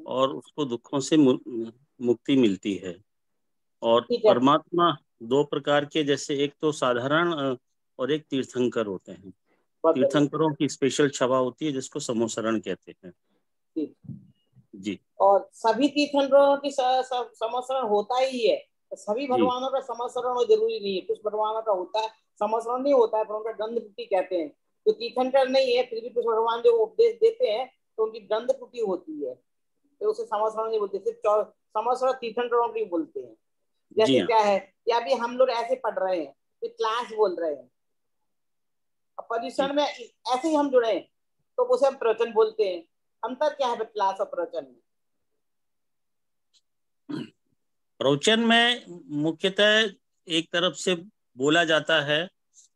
और उसको दुखों से मुक्ति मिलती है। और परमात्मा दो प्रकार के, जैसे एक तो साधारण और एक तीर्थंकर होते हैं। तीर्थंकरों की स्पेशल छवा होती है जिसको समोसरण कहते हैं। जी। और सभी तीर्थंकरों की समसरण होता ही है। सभी भगवानों का समसरण हो जरूरी नहीं है, कुछ भगवानों का होता है, समसरण नहीं होता है, पर उनका दंड त्रुटि कहते हैं। तो तीर्थंकर नहीं है, फिर भी कुछ भगवान जो उपदेश देते हैं तो उनकी दंड त्रुटि होती है, तो उसे समसरण नहीं बोलते। सिर्फ समसरण तीर्थंकरों की बोलते हैं। जैसे क्या है, या भी हम लोग ऐसे पढ़ रहे हैं तो क्लास बोल रहे हैं, पोजिशन में ऐसे ही हम जुड़े हैं तो उसे हम प्रवचन बोलते हैं। अंतर क्या है क्लास और प्रवचन में? प्रवचन में मुख्यतः एक तरफ से बोला जाता है,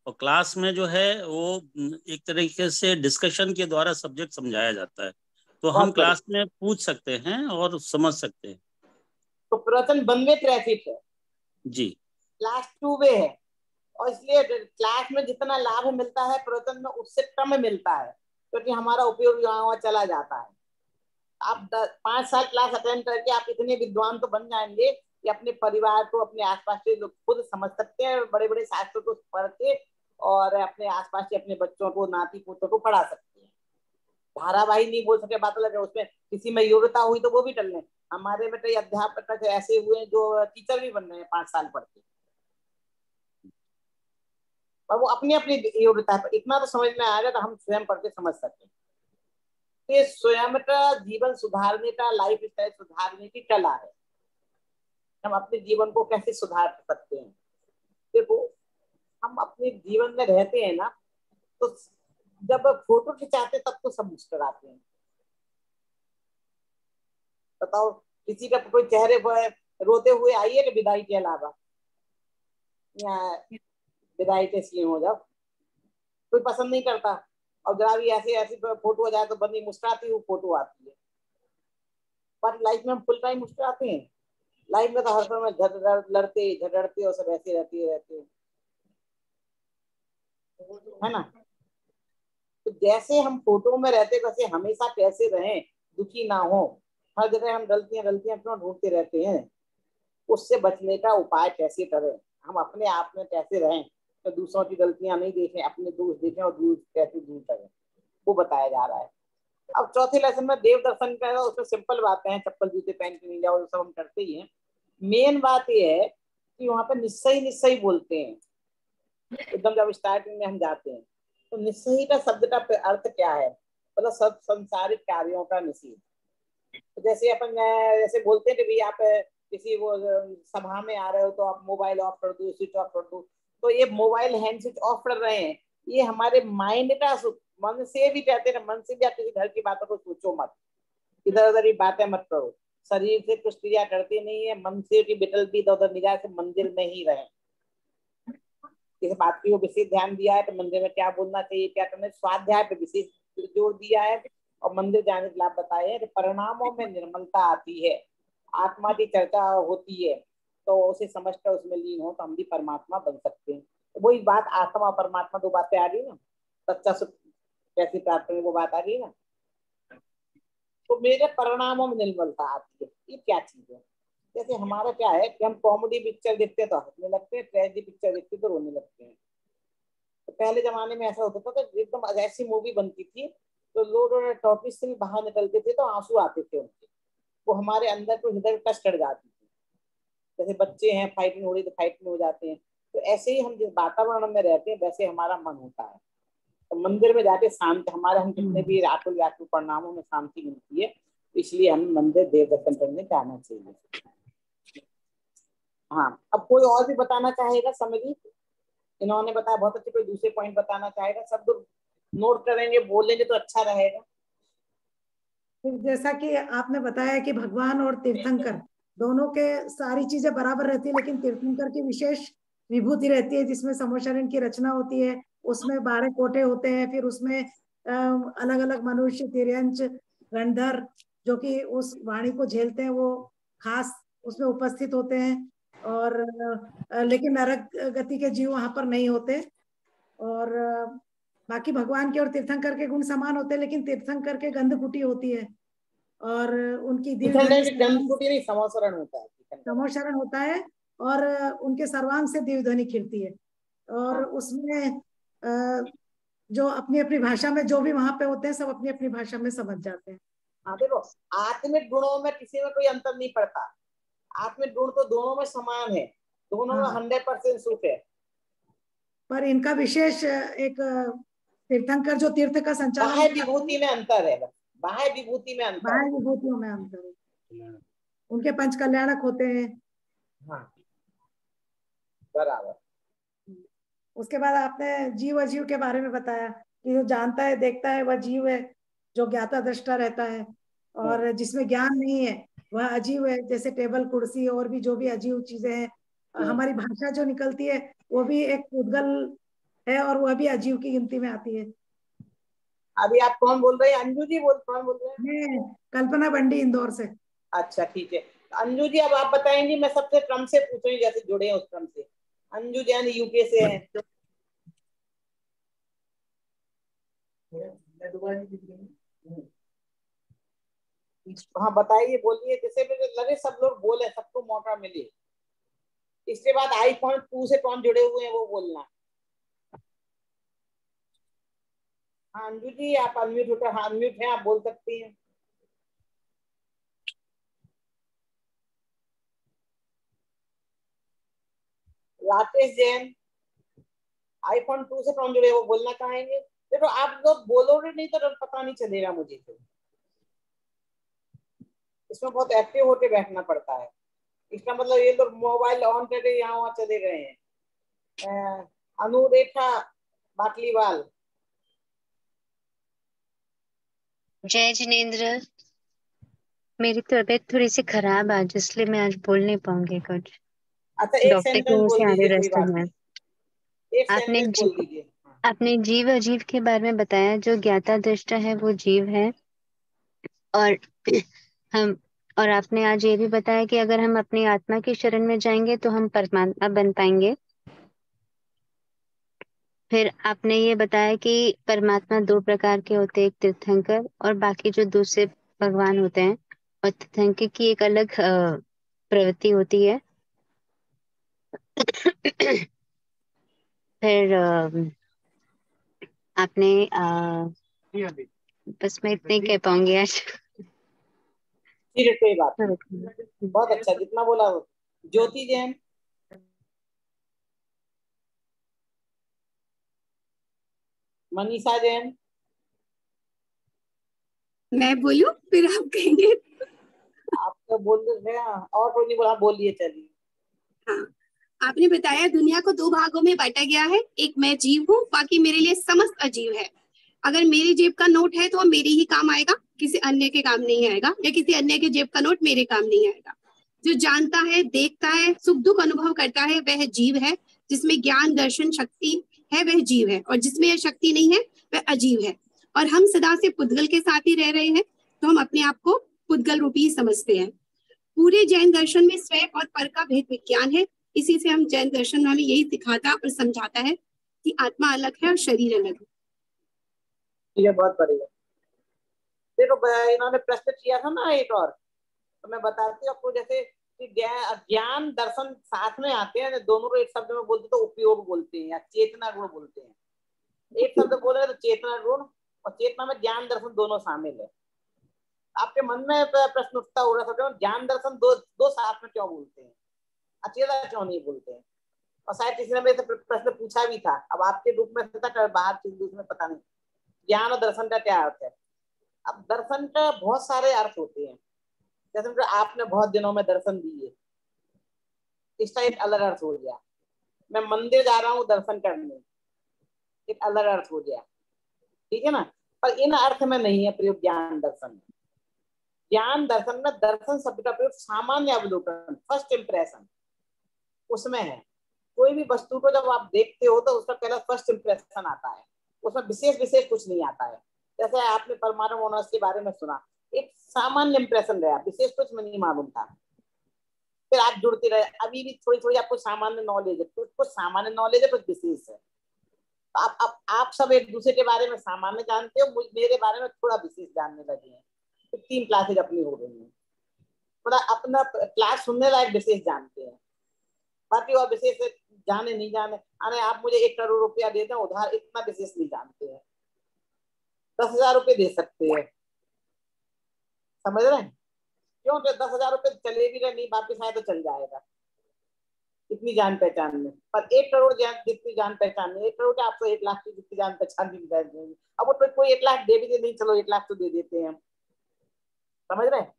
और क्लास में जो है वो एक तरीके से डिस्कशन के द्वारा सब्जेक्ट समझाया जाता है। तो हम क्लास में पूछ सकते हैं और समझ सकते हैं। तो प्रवचन वन वे ट्रैफिक है जी, क्लास टू वे है, और इसलिए क्लास में जितना लाभ मिलता है प्रवचन में उससे कम मिलता है, क्योंकि हमारा उपयोग यहाँ चला जाता है। आप 5 साल क्लास अटेंड करके आप इतने विद्वान तो बन जाएंगे ये अपने परिवार को, अपने आसपास के लोग खुद समझ सकते हैं, बड़े बड़े शास्त्र को पढ़ के, और अपने आसपास के अपने बच्चों को, नाती पोतों को पढ़ा सकते हैं। धारावाही नहीं बोल सके, बात अलग है, उसमें किसी में योग्यता हुई तो वो भी टल लें। हमारे में कई अध्यापक ऐसे हुए जो टीचर भी बन रहे हैं 5 साल पढ़ के, और वो अपनी अपनी योग्यता है। इतना तो समझ में आएगा तो हम स्वयं पढ़ के समझ सकते हैं। ये स्वयं का जीवन सुधारने का, लाइफ स्टाइल सुधारने की कला है। हम अपने जीवन को कैसे सुधार सकते हैं? देखो, हम अपने जीवन में रहते हैं ना, तो जब फोटो खिंचाते तब तो सब मुस्कुराते हैं। बताओ, किसी का कोई चेहरे पर रोते हुए आइए कि विदाई के अलावा, या विदाई के इसलिए हो जाओ, कोई पसंद नहीं करता। और जरा भी ऐसी ऐसी फोटो आ जाए तो बंदी मुस्कुराती हुई फोटो आती है। पर लाइफ में हम फुल टाइम मुस्कुराते हैं? लाइफ में तो हर समय लड़ते झगड़ते और सब ऐसे रहते है ना। तो जैसे हम फोटो में रहते वैसे हमेशा कैसे रहें, दुखी ना हो। हर जगह हम गलतियां क्यों ढूंढते रहते हैं? उससे बचने का उपाय कैसे करें, हम अपने आप में कैसे रहें, तो दूसरों की गलतियां नहीं देखें, अपने दोष देखें और दूर कैसे दूर करें, वो बताया जा रहा है। अब चौथे लेसन में देव दर्शन का, उसमें सिंपल बातें हैं, चप्पल जूते पहन के नहीं जाओ, सब हम करते ही हैं। मेन बात यह है कि वहां पे निश्चय बोलते हैं एकदम। जब स्टार्टिंग में हम जाते हैं तो निश्चय का शब्द का अर्थ क्या है? मतलब सब संसारिक कार्यों का निषेध। तो जैसे अपन जैसे बोलते हैं कि भाई आप किसी वो सभा में आ रहे हो तो आप मोबाइल ऑफ कर दो, स्विच ऑफ कर दो। तो ये मोबाइल हैंड स्विच ऑफ कर रहे हैं, ये हमारे माइंड का, मन से भी कहते हैं, मन से भी आप किसी घर की बातों को सोचो मत, इधर उधर की बातें मत करो। शरीर से कुछ क्रिया करते नहीं है, मन से की बिटल भी इधर उधर निगाह से मंदिर में ही रहे। इस बात की विशेष ध्यान दिया है। तो मंदिर में क्या बोलना चाहिए, क्या करना है, स्वाध्याय पे विशेष जोर दिया है। और मंदिर जाने के लाभ बताए हैं। परिणामों में निर्मलता आती है, आत्मा की चर्चा होती है, तो उसे समझकर उसमें लीन हो तो हम भी परमात्मा बन सकते हैं। तो वही बात, आत्मा परमात्मा, दो बातें आ रही ना, सच्चा सुख कैसे प्राप्त करें, वो बात आ रही ना। तो मेरे परिणामों में निर्मलता आती है, ये क्या चीज है? जैसे हमारा क्या है कि हम कॉमेडी पिक्चर देखते तो हंसने लगते हैं, ट्रेजेडी पिक्चर देखते तो रोने लगते हैं। तो पहले जमाने में ऐसा होता था तो एकदम ऐसी मूवी बनती थी तो लोग टॉपिक से भी बाहर निकलते थे तो आंसू आते थे उनके, वो हमारे अंदर को हृदय टच कर जाती थी। जैसे बच्चे हैं, फाइटिंग हो रही तो फाइट में हो जाते हैं। तो ऐसे ही हम जिस वातावरण में रहते हैं वैसे हमारा मन होता है। तो मंदिर में जाके शांति, हमारे हम कितने भी आकुल व्याकुल परिणामों में शांति मिलती है, इसलिए हम मंदिर देव दर्शन करने जाना चाहिए। हाँ, अब कोई और भी बताना चाहेगा? समझिए, इन्होंने बताया बहुत अच्छे, कोई दूसरे पॉइंट बताना चाहेगा? सब लोग नोट करेंगे, बोलेंगे तो अच्छा रहेगा। जैसा कि आपने बताया कि भगवान और तीर्थंकर दोनों के सारी चीजें बराबर रहती है, लेकिन तीर्थंकर की विशेष विभूति रहती है जिसमें समोशरण की रचना होती है, उसमें 12 कोटे होते हैं, फिर उसमें अलग अलग मनुष्य, तिर्यंच, गंधर्व जो कि उस वाणी को झेलते हैं, वो खास उसमें उपस्थित होते हैं। और लेकिन नरक गति के जीव वहां पर नहीं होते। और बाकी भगवान के और तीर्थंकर के गुण समान होते हैं, लेकिन तीर्थंकर के गंधकुटी होती है और उनकी समोशरण होता है, समोशरण होता है, और उनके सर्वांग से दिव्यध्वनि खिलती है। और उसमें जो अपनी अपनी भाषा में जो भी वहां पे होते हैं सब अपनी अपनी भाषा में समझ जाते हैं। हाँ, देखो, आत्मिक गुणों में किसी में कोई अंतर नहीं पड़ता। आत्मिक गुण तो दोनों में समान है, दोनों में 100% सुख है। पर इनका विशेष एक तीर्थंकर जो तीर्थ का संचालन, बाह्य विभूति में अंतर है, बाह्य विभूति में अंतर, बाह्य विभूतियों में अंतर है। उनके पंच कल्याणक होते हैं। हाँ, बराबर। उसके बाद आपने जीव अजीव के बारे में बताया कि जो जानता है देखता है वह जीव है, जो ज्ञाता दृष्टा रहता है, और जिसमें ज्ञान नहीं है वह अजीव है। जैसे टेबल कुर्सी और भी जो भी अजीव चीजें हैं, हमारी भाषा जो निकलती है वो भी एक उद्गल है और वह भी अजीव की गिनती में आती है। अभी आप कौन बोल रहे हैं? अंजू जी कौन बोल रहे हैं? मैं कल्पना बंडी, इंदौर से। अच्छा, ठीक है। अंजू जी अब आप बताएंगी, मैं सबसे क्रम से पूछूंगी जैसे जुड़े हैं उस क्रम से। अंजू जैन यूके से है। हाँ बताइए, बोलिए, जैसे मुझे लगे सब लोग बोले, सबको मौका मिले। इसके बाद आईफोन 2 से कौन जुड़े हुए हैं वो बोलना। हाँ अंजू जी आप अनम्यूट होकर, हाँ अनम्यूट हैं, आप बोल सकती हैं। राकेश जैन, आईफोन 2 से कौन जुड़े वो बोलना चाहेंगे। देखो आप लोग बोलोगे नहीं तो पता नहीं चलेगा मुझे, तो इसमें बहुत एक्टिव होके बैठना पड़ता है। इसका मतलब ये लोग मोबाइल ऑन करके यहाँ वहाँ चले गए हैं। अनुरेखा बाटलीवाल, जय जिनेन्द्र। मेरी तबीयत थोड़ी सी खराब आज, इसलिए मैं आज बोल नहीं पाऊंगी कुछ। अच्छा एक डॉक्टर की सेंटेंस वजह बोल से दीजिए, आगे कोई रास्ता बात है। नहीं, एक आपने सेंटेंस बोल दीजिए। आपने जीव अजीव के बारे में बताया। जो ज्ञाता दृष्टा है वो जीव है, और हम और आपने आज ये भी बताया कि अगर हम अपनी आत्मा की शरण में जाएंगे तो हम परमात्मा बन पाएंगे। फिर आपने ये बताया कि परमात्मा 2 प्रकार के होते हैं, एक तीर्थंकर और बाकी जो दूसरे भगवान होते हैं, और तीर्थंकर की एक अलग प्रवृत्ति होती है। फिर आपने बस मैं इतने कह पाऊंगी आज। ठीक है कोई बात नहीं, बहुत अच्छा जितना बोला वो। ज्योति जैन, मनीषा जैन, मैं बोलूं फिर आप कहेंगे। आप तो बोल रहे हैं और कोई नहीं बोला, बोलिए चलिए। हाँ, आपने बताया दुनिया को 2 भागों में बांटा गया है, एक मैं जीव हूँ, बाकी मेरे लिए समस्त अजीव है। अगर मेरी जेब का नोट है तो वो मेरे ही काम आएगा, किसी अन्य के काम नहीं आएगा, या किसी अन्य के जेब का नोट मेरे काम नहीं आएगा। जो जानता है, देखता है, सुख दुख अनुभव करता है वह जीव है। जिसमें ज्ञान दर्शन शक्ति है वह जीव है, और जिसमें यह शक्ति नहीं है वह अजीव है। और हम सदा से पुद्गल के साथ ही रह रहे हैं, तो हम अपने आप को पुद्गल रूपी समझते हैं। पूरे जैन दर्शन में स्वयं और पर का भेद विज्ञान है। इसी से हम जैन दर्शन हमें यही सिखाता और समझाता है कि आत्मा अलग है और शरीर अलग है। ये बहुत बढ़िया। देखो इन्होंने प्रश्न किया था ना एक और, तो मैं बताती हूँ आपको, जैसे कि ज्ञान दर्शन साथ में आते हैं, दोनों को एक शब्द में बोलते तो उपयोग बोलते हैं या चेतना गुण बोलते हैं। एक शब्द बोले तो चेतना गुण, और चेतना में ज्ञान दर्शन दोनों शामिल है। आपके मन में प्रश्न उठता होगा सकते हो, ज्ञान दर्शन दो साथ में क्यों बोलते हैं, अकेला क्यों नहीं बोलते हैं। और शायद किसी ने मेरे से प्रश्न पूछा भी था, अब आपके रूप में था बाहर चीज में पता नहीं ज्ञान और दर्शन का क्या अर्थ है। अब दर्शन का बहुत सारे अर्थ होते हैं, जैसे आपने बहुत दिनों में दर्शन दिए, इसका एक अलग अर्थ हो गया। मैं मंदिर जा रहा हूँ दर्शन करने, एक अलग अर्थ हो गया, ठीक है ना। पर इन अर्थ में नहीं है प्रयोग ज्ञान दर्शन में। ज्ञान दर्शन में दर्शन शब्द का प्रयोग सामान्य अवलोकन, फर्स्ट इंप्रेशन उसमें है। कोई भी वस्तु को जब आप देखते हो तो उसका पहला फर्स्ट इंप्रेशन आता है, उसमें विशेष विशेष कुछ नहीं आता है। जैसे आपने परमाणु मोनस के बारे में सुना, एक सामान्य इंप्रेशन रहा, विशेष कुछ में नहीं मालूम था। फिर आप जुड़ते रहे, अभी भी थोड़ी थोड़ी आपको सामान्य नॉलेज है, कुछ सामान्य नॉलेज है, कुछ विशेष है। आप सब एक दूसरे के बारे में सामान्य जानते हो, मेरे बारे में थोड़ा विशेष जानने लगे हैं। तो 3 क्लासेज अपनी हो गई हैं, थोड़ा अपना क्लास सुनने लायक विशेष जानते हैं, बाकी और विशेष जाने नहीं जाने आने। आप मुझे 1 करोड़ रुपया दे दें उधार, इतना विशेष नहीं जानते हैं। 10,000 रुपये दे सकते हैं, समझ रहे हैं क्यों। 10,000 रुपये चले भी रहे, नहीं वापिस आए तो चल जाएगा, इतनी जान पहचान में। पर 1 करोड़ जितनी जान पहचान में, 1 करोड़ के आपको 1 लाख की जितनी जान पहचान भी जाएगी। अब वो कोई 1 लाख दे भी दे, नहीं चलो 1 लाख तो दे देते हैं हम, समझ रहे हैं।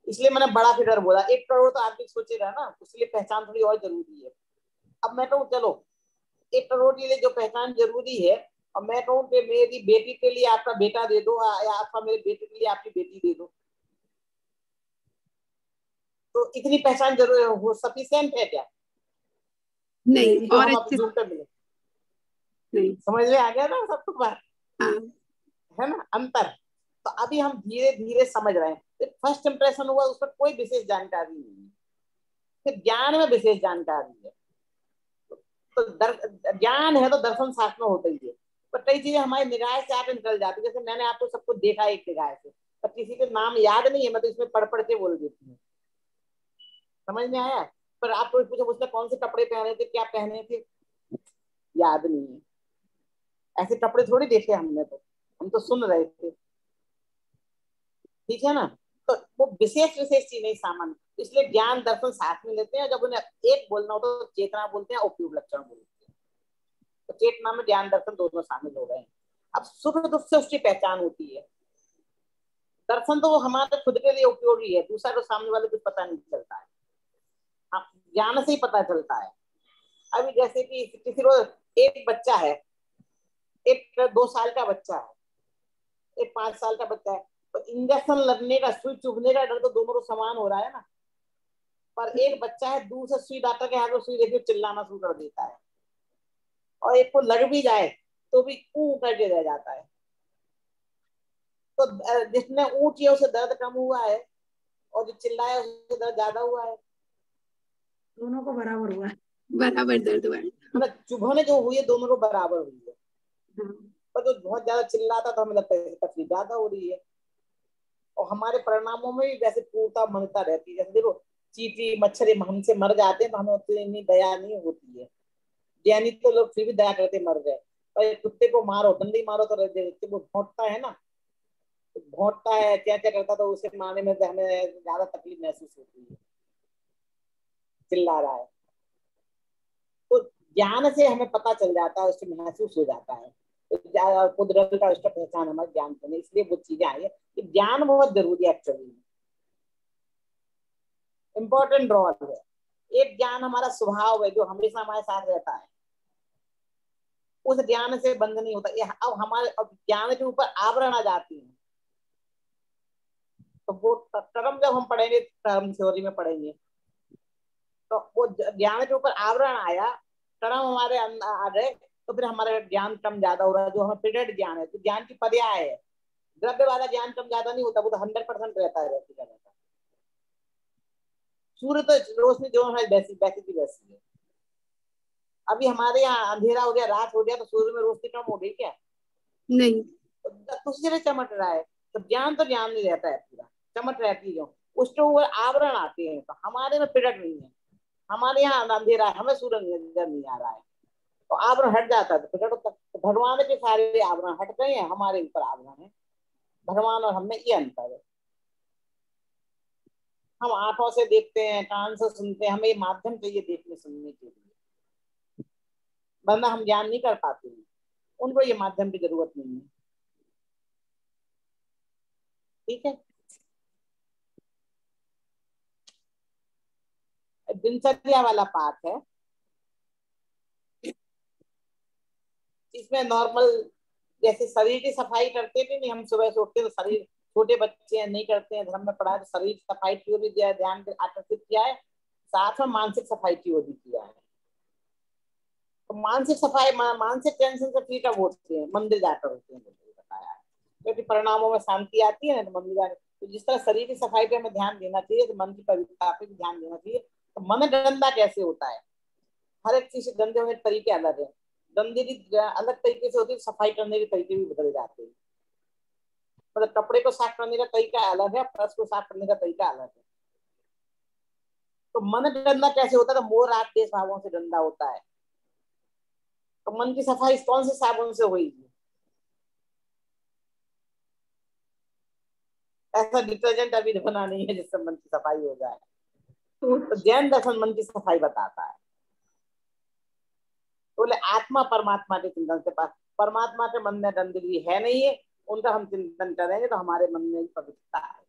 इसलिए मैंने बड़ा फिगर बोला, 1 करोड़ तो आदमी सोचेगा ना, उसके लिए पहचान थोड़ी और जरूरी है। अब मैं कहूँ चलो 1 करोड़ के लिए जो पहचान जरूरी है, और मैं कहूँ कि मेरी बेटी के लिए आपका बेटा दे दो, या आपका मेरे बेटे के लिए आपकी बेटी दे दो, तो इतनी पहचान जरूर हो सफिशिएंट है क्या? नहीं, जो और हम अच्छे ढूंढते मिले। नहीं। समझ में आ गया ना सबको बात? हाँ। है ना अंतर। तो अभी हम धीरे धीरे समझ रहे हैं। फर्स्ट इंप्रेशन हुआ, उस पर कोई विशेष जानकारी नहीं है, फिर ज्ञान में विशेष जानकारी है। तो ज्ञान है तो दर्शन साथ में होता ही है। पर कई चीजें हमारी निगाह से आके निकल जाती है। जैसे मैंने आपको सबको देखा एक निगाह से, पर किसी के नाम याद नहीं है, मैं तो इसमें पढ़ पढ़ के बोल देती हूँ। समझ में आया? पर आप कोई पूछो उसने कौन से कपड़े पहने थे, क्या पहने थे, याद नहीं है। ऐसे कपड़े थोड़ी देखे हमने, तो हम तो सुन रहे थे। ठीक है ना? तो वो विशेष विशेष चीज नहीं, सामान्य, इसलिए ज्ञान दर्शन साथ में लेते हैं। जब उन्हें एक बोलना हो तो चेतना बोलते हैं, उपयोग लक्षण बोलते हैं। तो चेतना में ज्ञान दर्शन दोनों शामिल हो गए हैं। अब सुख दुख से उसकी पहचान होती है। दर्शन तो वो हमारे खुद के लिए उपयोगी है, दूसरा तो सामने वाले कुछ पता नहीं चलता है, ज्ञान से ही पता चलता है। अभी जैसे कि किसी को एक बच्चा है, एक 2 साल का बच्चा है, एक 5 साल का बच्चा है, तो इंजेक्शन लगने का, सुई चुभने का डर तो दोनों को समान हो रहा है ना। पर एक बच्चा है, दूर से सुई डॉक्टर के हाथ में सुई देखिए चिल्लाना शुरू कर देता है, और एक को लग भी जाए तो भी ऊ करके रह जाता है। तो जिसने ऊ किया उसे दर्द कम हुआ है, और जो चिल्लाया उसे दर्द ज्यादा हुआ है। दोनों को बराबर हुआ है, बराबर दर्द हुआ है। मतलब चुभने जो हुई है दोनों को बराबर हुई है। पर जो बहुत ज्यादा चिल्लाता तो हमें लगता है तकलीफ ज्यादा हो रही है। और हमारे परिणामों में भी वैसे पूर्णता मनता रहती है। जैसे देखो चींटी मच्छर हमसे मर जाते हैं तो हमें उतनी दया नहीं होती है। ज्ञानी तो लोग फिर भी दया करते मर गए, पर कुत्ते को मारो, डंडी मारो तो वो भौंकता है ना, तो भौंकता है, क्या क्या करता, तो उसे मारने में हमें ज्यादा तकलीफ महसूस होती है, चिल्ला रहा है। तो ज्ञान से हमें पता चल जाता है, उससे महसूस हो जाता है। तो कुदरत का उसका पहचान हमारे ज्ञान से, इसलिए वो चीजें आई है कि ज्ञान बहुत जरूरी है, एक्चुअली इम्पोर्टेंट रोल है। एक ज्ञान हमारा स्वभाव है जो हमेशा हमारे साथ रहता है, उस ज्ञान से बंद नहीं होता। अब हमारे ज्ञान के ऊपर आवरण आ जाती है, तो वो कर्म जब हम पढ़ेंगे, कर्म थ्योरी में पढ़ेंगे, तो वो ज्ञान के ऊपर आवरण आया, कर्म हमारे आ गए, तो फिर हमारा ज्ञान कम ज्यादा हो रहा है। जो हमें पीरियड ज्ञान है, तो ज्ञान की पर्याय है। द्रव्य वाला ज्ञान कम ज्यादा नहीं होता, वो तो 100% रहता है, रहती रहता। सूर्य तो रोशनी जो है वैसी वैसी की वैसी है। अभी हमारे यहाँ अंधेरा हो गया, रात हो गया, तो सूर्य में रोशनी कम हो गई क्या? नहीं, तो उसी तरह चमक रहा है। तो ज्ञान तो ज्ञान नहीं रहता है, पूरा चमक रहती है। उसके ऊपर आवरण आते हैं, तो हमारे में पीरियड नहीं है। हमारे यहाँ अंधेरा है, हमें सूर्य नजर नहीं आ रहा है, तो आवरण हट जाता है, तो पीरियड होता है। भगवान के सारे आवरण हट गए हैं, हमारे ऊपर आवरण है। भगवान और हमें ये अंतर है। हम आंखों से देखते हैं, कान से सुनते हैं, हमें ये माध्यम चाहिए देखने सुनने के लिए, वरना हम ज्ञान नहीं कर पाते हैं। उनको ये माध्यम की जरूरत नहीं है। ठीक है, दिनचर्या वाला पाठ है। इसमें नॉर्मल जैसे शरीर की सफाई करते थे नहीं, हम सुबह से उठते तो शरीर, छोटे बच्चे नहीं करते हैं, धर्म में पढ़ा है तो शरीर सफाई की ओर भी ध्यान आकर्षित किया है, साथ में मानसिक सफाई की ओर भी किया है। तो मानसिक सफाई, मानसिक टेंशन से फ्री कब होते हैं? मंदिर जाकर होते हैं, बताया है। क्योंकि परिणामों में शांति आती है ना, तो मंदिर जाकर। तो जिस तरह शरीर की सफाई पे हमें ध्यान देना चाहिए, तो मन की पवित्रता पे भी ध्यान देना चाहिए। तो मन गंदा कैसे होता है? हर एक चीज गंदे होने के तरीके अलग है। गंदे की अलग तरीके से होती है, सफाई करने के तरीके भी बदल जाते हैं। मतलब कपड़े को साफ करने का तरीका अलग है, फर्श को साफ करने का तरीका अलग है। तो मन गंदा कैसे होता है? तो मोह राग देश भावों से गंदा होता है। तो मन की सफाई कौन से साबुन से होगी? ऐसा डिटर्जेंट अभी बना नहीं है जिससे मन की सफाई हो जाए। तो जैन दर्शन मन की सफाई बताता है। बोले आत्मा परमात्मा के चिंतन से पास, परमात्मा के मन में गंदगी है नहीं है, उनका हम चिंतन करेंगे तो हमारे मन में पवित्रता है।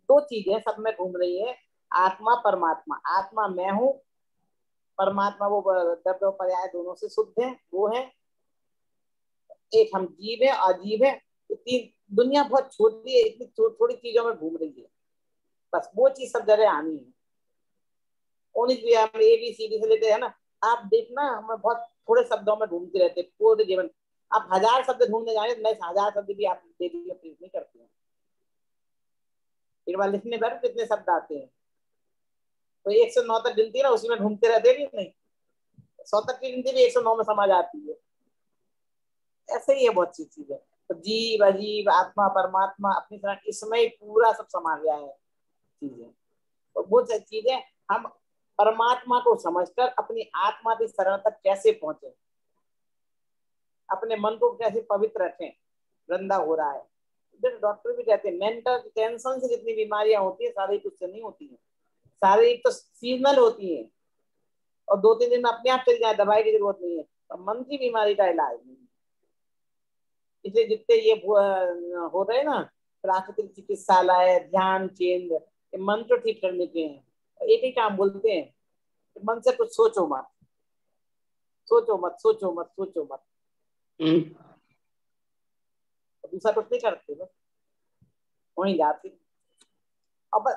दो चीजें सब में घूम रही है, आत्मा परमात्मा। आत्मा मैं हूँ, परमात्मा वो द्रव्य पर्याय दोनों से शुद्ध है, वो है एक। हम जीव है, अजीब है। तीन दुनिया बहुत छोटी है, इतनी थोड़ी चीजों में घूम रही है। बस वो चीज सब जगह आनी है। ABCD से लेते हैं ना, आप देखना हम बहुत थोड़े शब्दों में ढूंढते रहते हैं पूरे जीवन। आप 1000 शब्द ढूंढने जाए, मैं 1000 शब्द भी आप देखिए प्लीज नहीं करते हैं। एक बार लिखने पर कितने शब्द आते हैं? तो 1 से 9 तक गिनती है ना, उसी में ढूंढते रहते हैं नहीं? 100 तक की गिनती भी 109 में समा जाती है। ऐसे ही है बहुत सी चीजें। तो जीव अजीव आत्मा परमात्मा अपनी तरह इसमें ही पूरा सब समा गया है चीजें। तो वो चीजें हम परमात्मा को समझकर अपनी आत्मा की शरण तक कैसे पहुंचे, अपने मन को कैसे पवित्र रखें, गंदा हो रहा है। डॉक्टर भी कहते हैं मेंटल टेंशन से जितनी बीमारियां होती है शारीरिक उससे नहीं होती है। शारीरिक तो सीजनल होती है और 2-3 दिन में अपने आप चल जाए, दवाई की जरूरत नहीं है। तो मन की बीमारी का इलाज नहीं है। इसलिए जितने ये हो रहे हैं ना प्राकृतिक चिकित्सालय, ध्यान केंद्र, ये मन को ठीक करने के हैं। एक ही काम बोलते हैं, मन से कुछ सोचो मत, सोचो मत, सोचो मत, सोचो मत। दूसरा कुछ नहीं करते, बस वहीं जाते। अब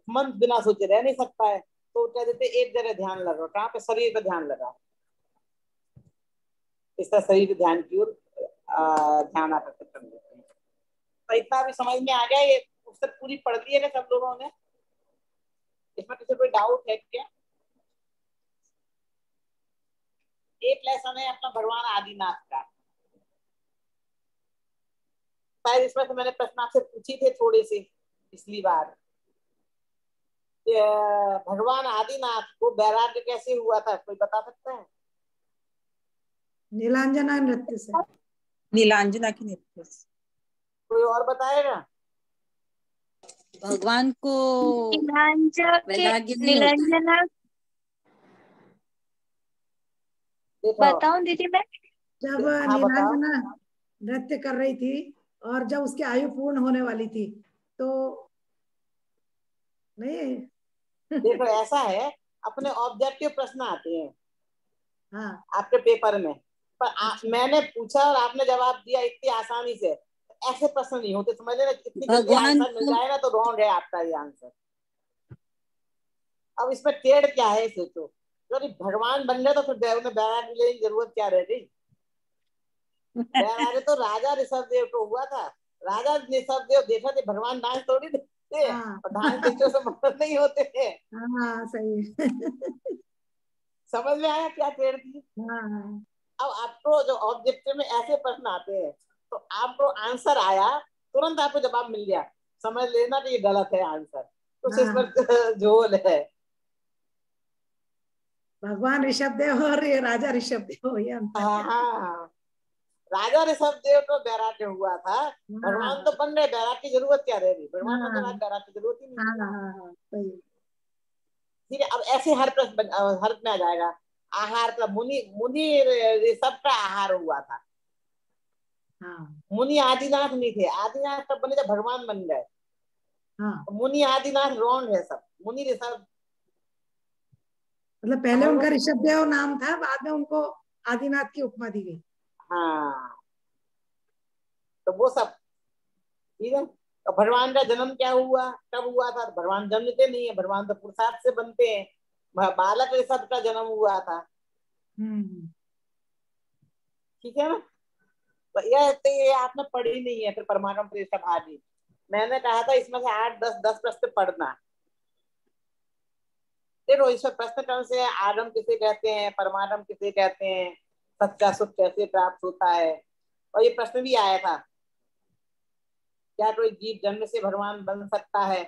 मन बिना सोचे रह नहीं सकता है, तो कह देते एक जगह ध्यान लगाओ। कहाँ पे? शरीर पे ध्यान लगाओ। इस तरह शरीर के ध्यान की ओर ध्यान आकर्षित कर देते हैं। तो इतना भी समझ में आ गया? ये पुस्तक पूरी पढ़ ली है ना सब लोगों ने? इसमें किसी कोई डाउट है क्या? एक लेसन है अपना भगवान आदिनाथ का। शायद इसमें से मैंने प्रश्न आपसे पूछी थे थोड़े से पिछली बार। भगवान आदिनाथ को वैराग्य कैसे हुआ था, कोई बता सकता है? नीलांजना नृत्य से। नीलांजना की नृत्य से। कोई और बताएगा? भगवान को नीलांजना बताऊं दीदी मैं? जब नीलांजना नृत्य कर रही थी और जब उसकी आयु पूर्ण होने वाली थी तो नहीं देखो ऐसा है, अपने ऑब्जेक्टिव प्रश्न आते हैं हाँ आपके पेपर में, पर मैंने पूछा और आपने जवाब दिया इतनी आसानी से। ऐसे प्रश्न नहीं होते, समझ लेना। इतनी जल्दी आंसर मिल जाए ना तो रॉन्ग है आपका ये आंसर। अब इसमें टेढ़ क्या है सोचो, क्योंकि भगवान बन गए तो फिर उन्हें वैराग्य लेने की जरूरत क्या रह गई? वैराग्य तो राजा ऋषभदेव को हुआ था। राजा ऋषभदेव देखा थे, भगवान डांस थोड़ी देखते हैं, और डांस देखते से मदद नहीं होते थे। हाँ सही समझ में आया क्या टेढ़ थी? अब आपको जो ऑब्जेक्टिव में ऐसे प्रश्न आते हैं तो आपको आंसर आया, तुरंत आपको जवाब मिल गया, समझ लेना कि ये गलत है आंसर, कुछ इस पर झोल है। भगवान ऋषभदेव और ये राजा ऋषभदेव ये हाँ, राजा ऋषभदेव को वैराग्य हुआ था, भगवान तो बन गए, वैराग्य की जरूरत क्या रह गई? भगवान बनने बाद वैराग्य की जरूरत ही नहीं। ठीक है, अब ऐसे हर प्रश्न हर में आ जाएगा। आहार का मुनि ऋषभ का आहार हुआ था। मुनि आदिनाथ नहीं थे। आदिनाथ तब बने जब भगवान बन गए। मुनि आदिनाथ रॉन्ग है सब। मुनि ऋषभ मतलब पहले उनका ऋषभदेव नाम था, बाद में उनको आदिनाथ की उपमा दी गई। हाँ, तो वो सब ठीक है। तो भगवान का जन्म क्या हुआ, कब हुआ था? भगवान जन्मते नहीं है, भगवान तो पुरुषार्थ से बनते हैं। बालक ऋषभ का जन्म हुआ था। ठीक है ना? तो ये आपने पढ़ी नहीं है। फिर परमागम ऋषभ आदि मैंने कहा था इसमें से 8-10 प्रश्न पढ़ना। देखो इसमें प्रश्न कौन से है? आगम किसे कहते हैं, परमागम किसे कहते हैं, सच्चा सुख कैसे प्राप्त होता है। और ये प्रश्न भी आया था, क्या कोई जीव जन्म से भगवान बन सकता है?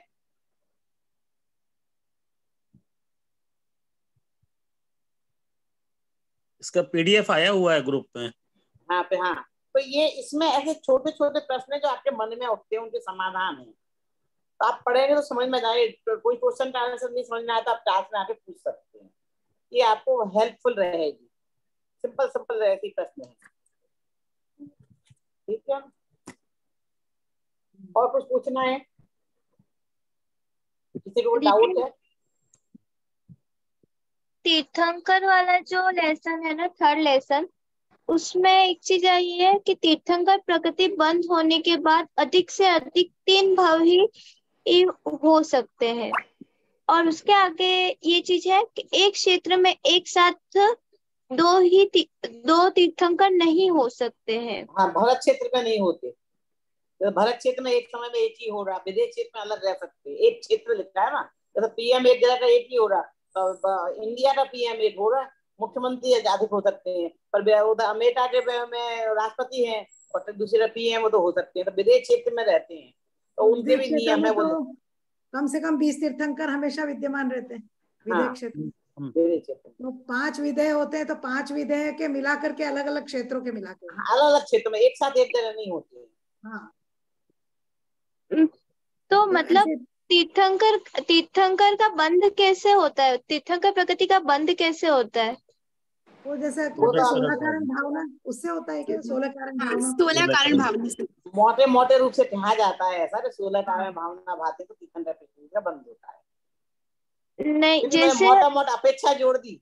इसका पीडीएफ आया हुआ है ग्रुप में। हाँ पे हाँ। तो ये इसमें ऐसे छोटे छोटे प्रश्न जो आपके मन में उठते हैं, उनके समाधान है। तो आप पढ़ेंगे तो समझ में जाए। कोई क्वेश्चन का आंसर नहीं समझ में आया तो आप क्लास में आके पूछ सकते हैं। ये आपको हेल्पफुल रहेगी। सिंपल सिंपल ऐसे प्रश्न है। ठीक है, और कुछ पूछना है? किसी को डाउट है? तीर्थंकर वाला जो लेसन है ना, 3rd लेसन, उसमें एक चीज आई है कि तीर्थंकर प्रकृति बंद होने के बाद अधिक से अधिक 3 भाव ही हो सकते हैं। और उसके आगे ये चीज है कि एक क्षेत्र में एक साथ 2 तीर्थंकर नहीं हो सकते हैं। हाँ, भरत क्षेत्र में नहीं होते। तो भरत क्षेत्र में एक समय में एक ही हो रहा, विदेश क्षेत्र में अलग रह सकते हैं। एक क्षेत्र लिखा है ना, जैसे पीएम एक जगह का एक ही हो रहा, तो इंडिया का पीएम एक हो रहा, मुख्यमंत्री अधिक हो सकते हैं, पर उधर अमेरिका के में राष्ट्रपति हैं और दूसरे पीएम वो तो हो सकते हैं, तो विदेश क्षेत्र में रहते हैं तो उनके भी नियम है। तो कम से कम 20 तीर्थंकर हमेशा विद्यमान रहते हैं विदेश क्षेत्र। तो 5 विधेय होते हैं, तो 5 विधेय के मिला करके अलग अलग क्षेत्रों के मिला के अलग अलग क्षेत्र में एक साथ एक जगह नहीं होते हैं। हाँ, तो मतलब तीर्थंकर का बंध कैसे होता है? तीर्थंकर प्रकृति का बंध कैसे होता है? वो जैसे 16 कारण भावना उससे होता है क्या? 16 कारण भावना, 16 कारण भावना से मोटे मोटे रूप से कहा जाता है ऐसा, 16 कारण भावना भाते तो तीर्थंकर प्रकृति का बंध होता है। नहीं, जैसे मोटा मोटा अपेक्षा जोड़ दी,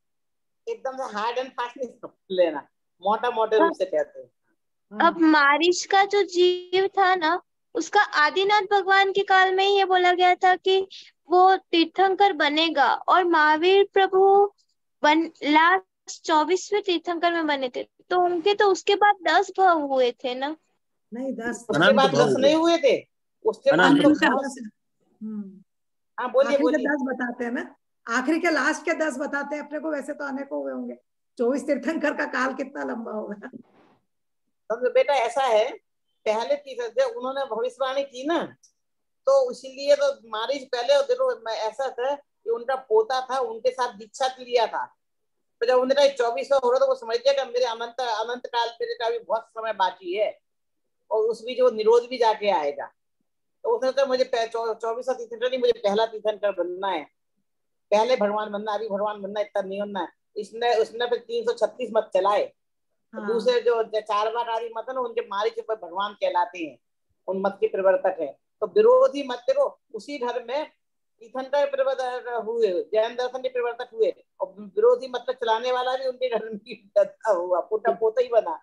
एकदम से हार्ड एंड फास्ट नहीं लेना, मोटा मोटे रूप से कहते हैं। अब मारीच का जो जीव था ना, उसका आदिनाथ भगवान के काल में ही ये बोला गया था कि वो तीर्थंकर बनेगा, और महावीर प्रभु लास्ट 24वें तीर्थंकर में बने थे, तो उनके तो उसके बाद 10 भाव हुए थे ना? नहीं 10 उसके बाद 10 नहीं हुए थे, उसके बाद हाँ बोलिए बोलिए। 10 बताते हैं ना, आखिरी के लास्ट के 10 बताते हैं अपने को, वैसे तो अनेकों हुए होंगे। 24 तीर्थंकर का काल कितना लंबा होगा। तो बेटा ऐसा है, पहले तीर्थंकर उन्होंने भविष्यवाणी की ना, तो इसीलिए तो मारीच पहले देखो ऐसा था कि उनका पोता था, उनके साथ दीक्षा लिया था, तो जब उनका 24वां हो रहा तो वो समझ गया कि मेरे अनंत काल मेरे का भी बहुत समय बाकी है, और उस बीच वो निरोध भी जाके आएगा। तो उसने तो मुझे 24वां तीर्थंकर नहीं, मुझे पहला तीर्थंकर बनना है, पहले भगवान बनना, अभी भगवान बनना इतना नहीं बनना है। उसने फिर 336 मत चलाए। हाँ। दूसरे जो 4 बार आदि मत है ना, उनके मारी के भगवान कहलाते हैं, उन मत के प्रवर्तक है। तो विरोधी मत देखो उसी धर्म में तीर्थंकर प्रवर्तक हुए, जैन दर्शन के प्रवर्तक हुए, और विरोधी मत चलाने वाला भी उनके घर में हुआ, पोता पोता ही बना।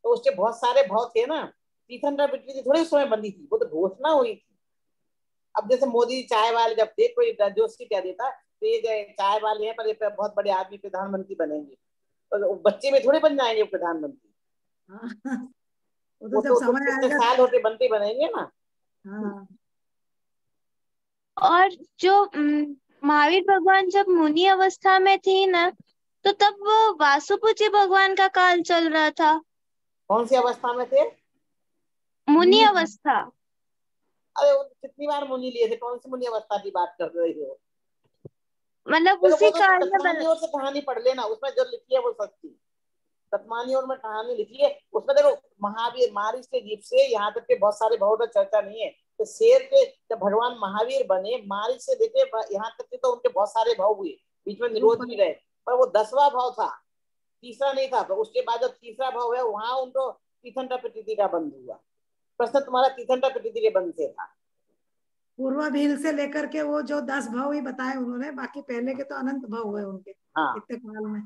तो उसके बहुत सारे भाव थे ना, तीर्थंकर पृथ्वी थोड़े समय बंदी थी, वो तो घोषणा हुई थी। अब जैसे मोदी चाय वाले जब थे, कोई जोशी कह देता तो ये चाय वाले हैं पर ये बहुत बड़े आदमी प्रधानमंत्री बनेंगे, तो बच्चे में थोड़े बन जाएंगे प्रधानमंत्री। वो तो कितने साल होते बनते बनेंगे ना। और जो महावीर भगवान जब मुनि अवस्था में थी ना, तो तब वो वासुपूज्य भगवान का काल चल रहा था। कौन सी अवस्था में थे? मुनि अवस्था। अरे कितनी बार मुनि लिए थे, कौन सी मुनि अवस्था की बात कर रही हो? मतलब उसी काल में तत्मानियों से कहानी पढ़ लेना, उसमें जो लिखी है वो सच्ची तत्मानियों में कहानी लिखी है। उसमें देखो महावीर मारीच के जीव से यहाँ तक के बहुत सारे भाव का चर्चा नहीं है। तो शेर के जब भगवान महावीर बने, मारीच से देखे यहाँ तक के तो उनके बहुत सारे भाव हुए, बीच में निरोध भी रहे, पर वो 10वां भाव था, तीसरा नहीं था। तो उसके बाद जब तीसरा भाव है वहां उनको तीर्थंकर प्रकृति का बंध हुआ। प्रश्न तुम्हारा तीर्थंकर प्रकृति के बंध से था। पूर्वाभिल से लेकर के वो जो 10 भाव ही बताए उन्होंने, बाकी पहले के तो अनंत भाव हुए उनके। हाँ। इतने काल में।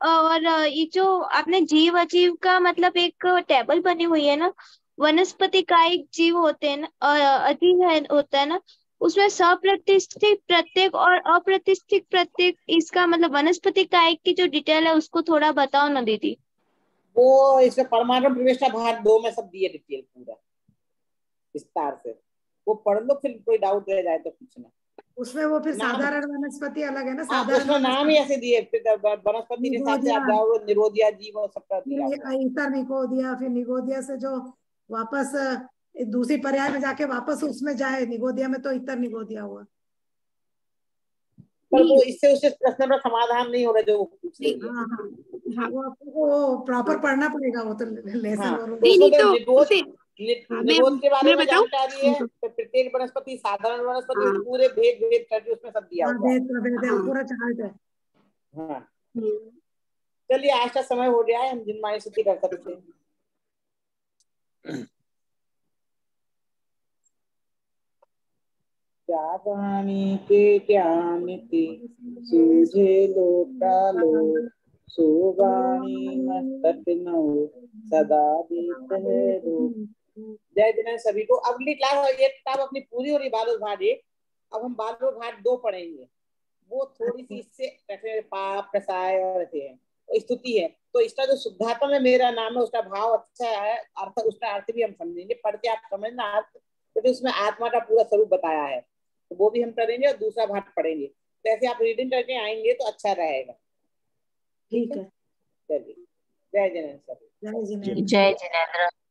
और ये जो आपने जीव अजीव का मतलब एक टेबल बनी हुई है ना, वनस्पति कायिक जीव होते हैं ना, अजीव है होता है ना, उसमें सप्रतिष्ठित प्रत्येक और अप्रतिष्ठित प्रत्येक, इसका मतलब वनस्पति कायिक की जो डिटेल है उसको थोड़ा बताओ ना दीदी। वो इसमें परमाणु प्रवेश भाग 2 में सब दिए डिटेल पूरा विस्तार से, वो पढ़ लो, फिर कोई डाउट रह जाए तो पूछना। उसमें वो फिर साधारण वनस्पति अलग है ना, साधारण उसमें नाम ही ऐसे दिए, वनस्पति के हिसाब से आप जाओ, निरोधिया जीव और सबका दिया हुआ। इतर निगोदिया, फिर निगोदिया से जो वापस दूसरी पर्याय में जाके वापस उसमें जाए, निगोदिया में तो इतर निगोदिया हुआ। पर वो इससे उस प्रश्न का समाधान नहीं हो रहा जो वो पूछ रही है। हाँ, वो प्रॉपर पढ़ना पड़ेगा, वो तो लेसन। हाँ, और निरोध के बारे में जानकारी है, प्रत्येक वनस्पति, साधारण वनस्पति, पूरे भेद करके उसमें सब दिया हुआ है, पूरा चार्ट है। हाँ, चलिए आज का समय हो गया है, हम जिनमाई स्तुति कर सकते हैं। क्या कहानी के ज्ञान के सूझे लोकालो, सुवाणी मस्तक नौ सदा बीत है रूप। जय जय सभी को। अगली क्लास ये किताब अपनी पूरी हो रही बालों घाट 1, अब हम बालों घाट 2 पढ़ेंगे। वो थोड़ी सी इससे पाप प्रसाय और स्तुति है, तो इसका जो शुद्धात्मा में मेरा नाम है उसका भाव अच्छा है, अर्थ उसका अर्थ भी हम समझेंगे, पढ़ के आप समझना अर्थ, क्योंकि उसमें आत्मा का पूरा स्वरूप बताया है। तो वो भी हम करेंगे और दूसरा पाठ पढ़ेंगे। तो ऐसे आप रीडिंग करके आएंगे तो अच्छा रहेगा। ठीक है। चलिए, जय जिनेंद्र सर। जय जिनेंद्र। जय जिनेंद्र।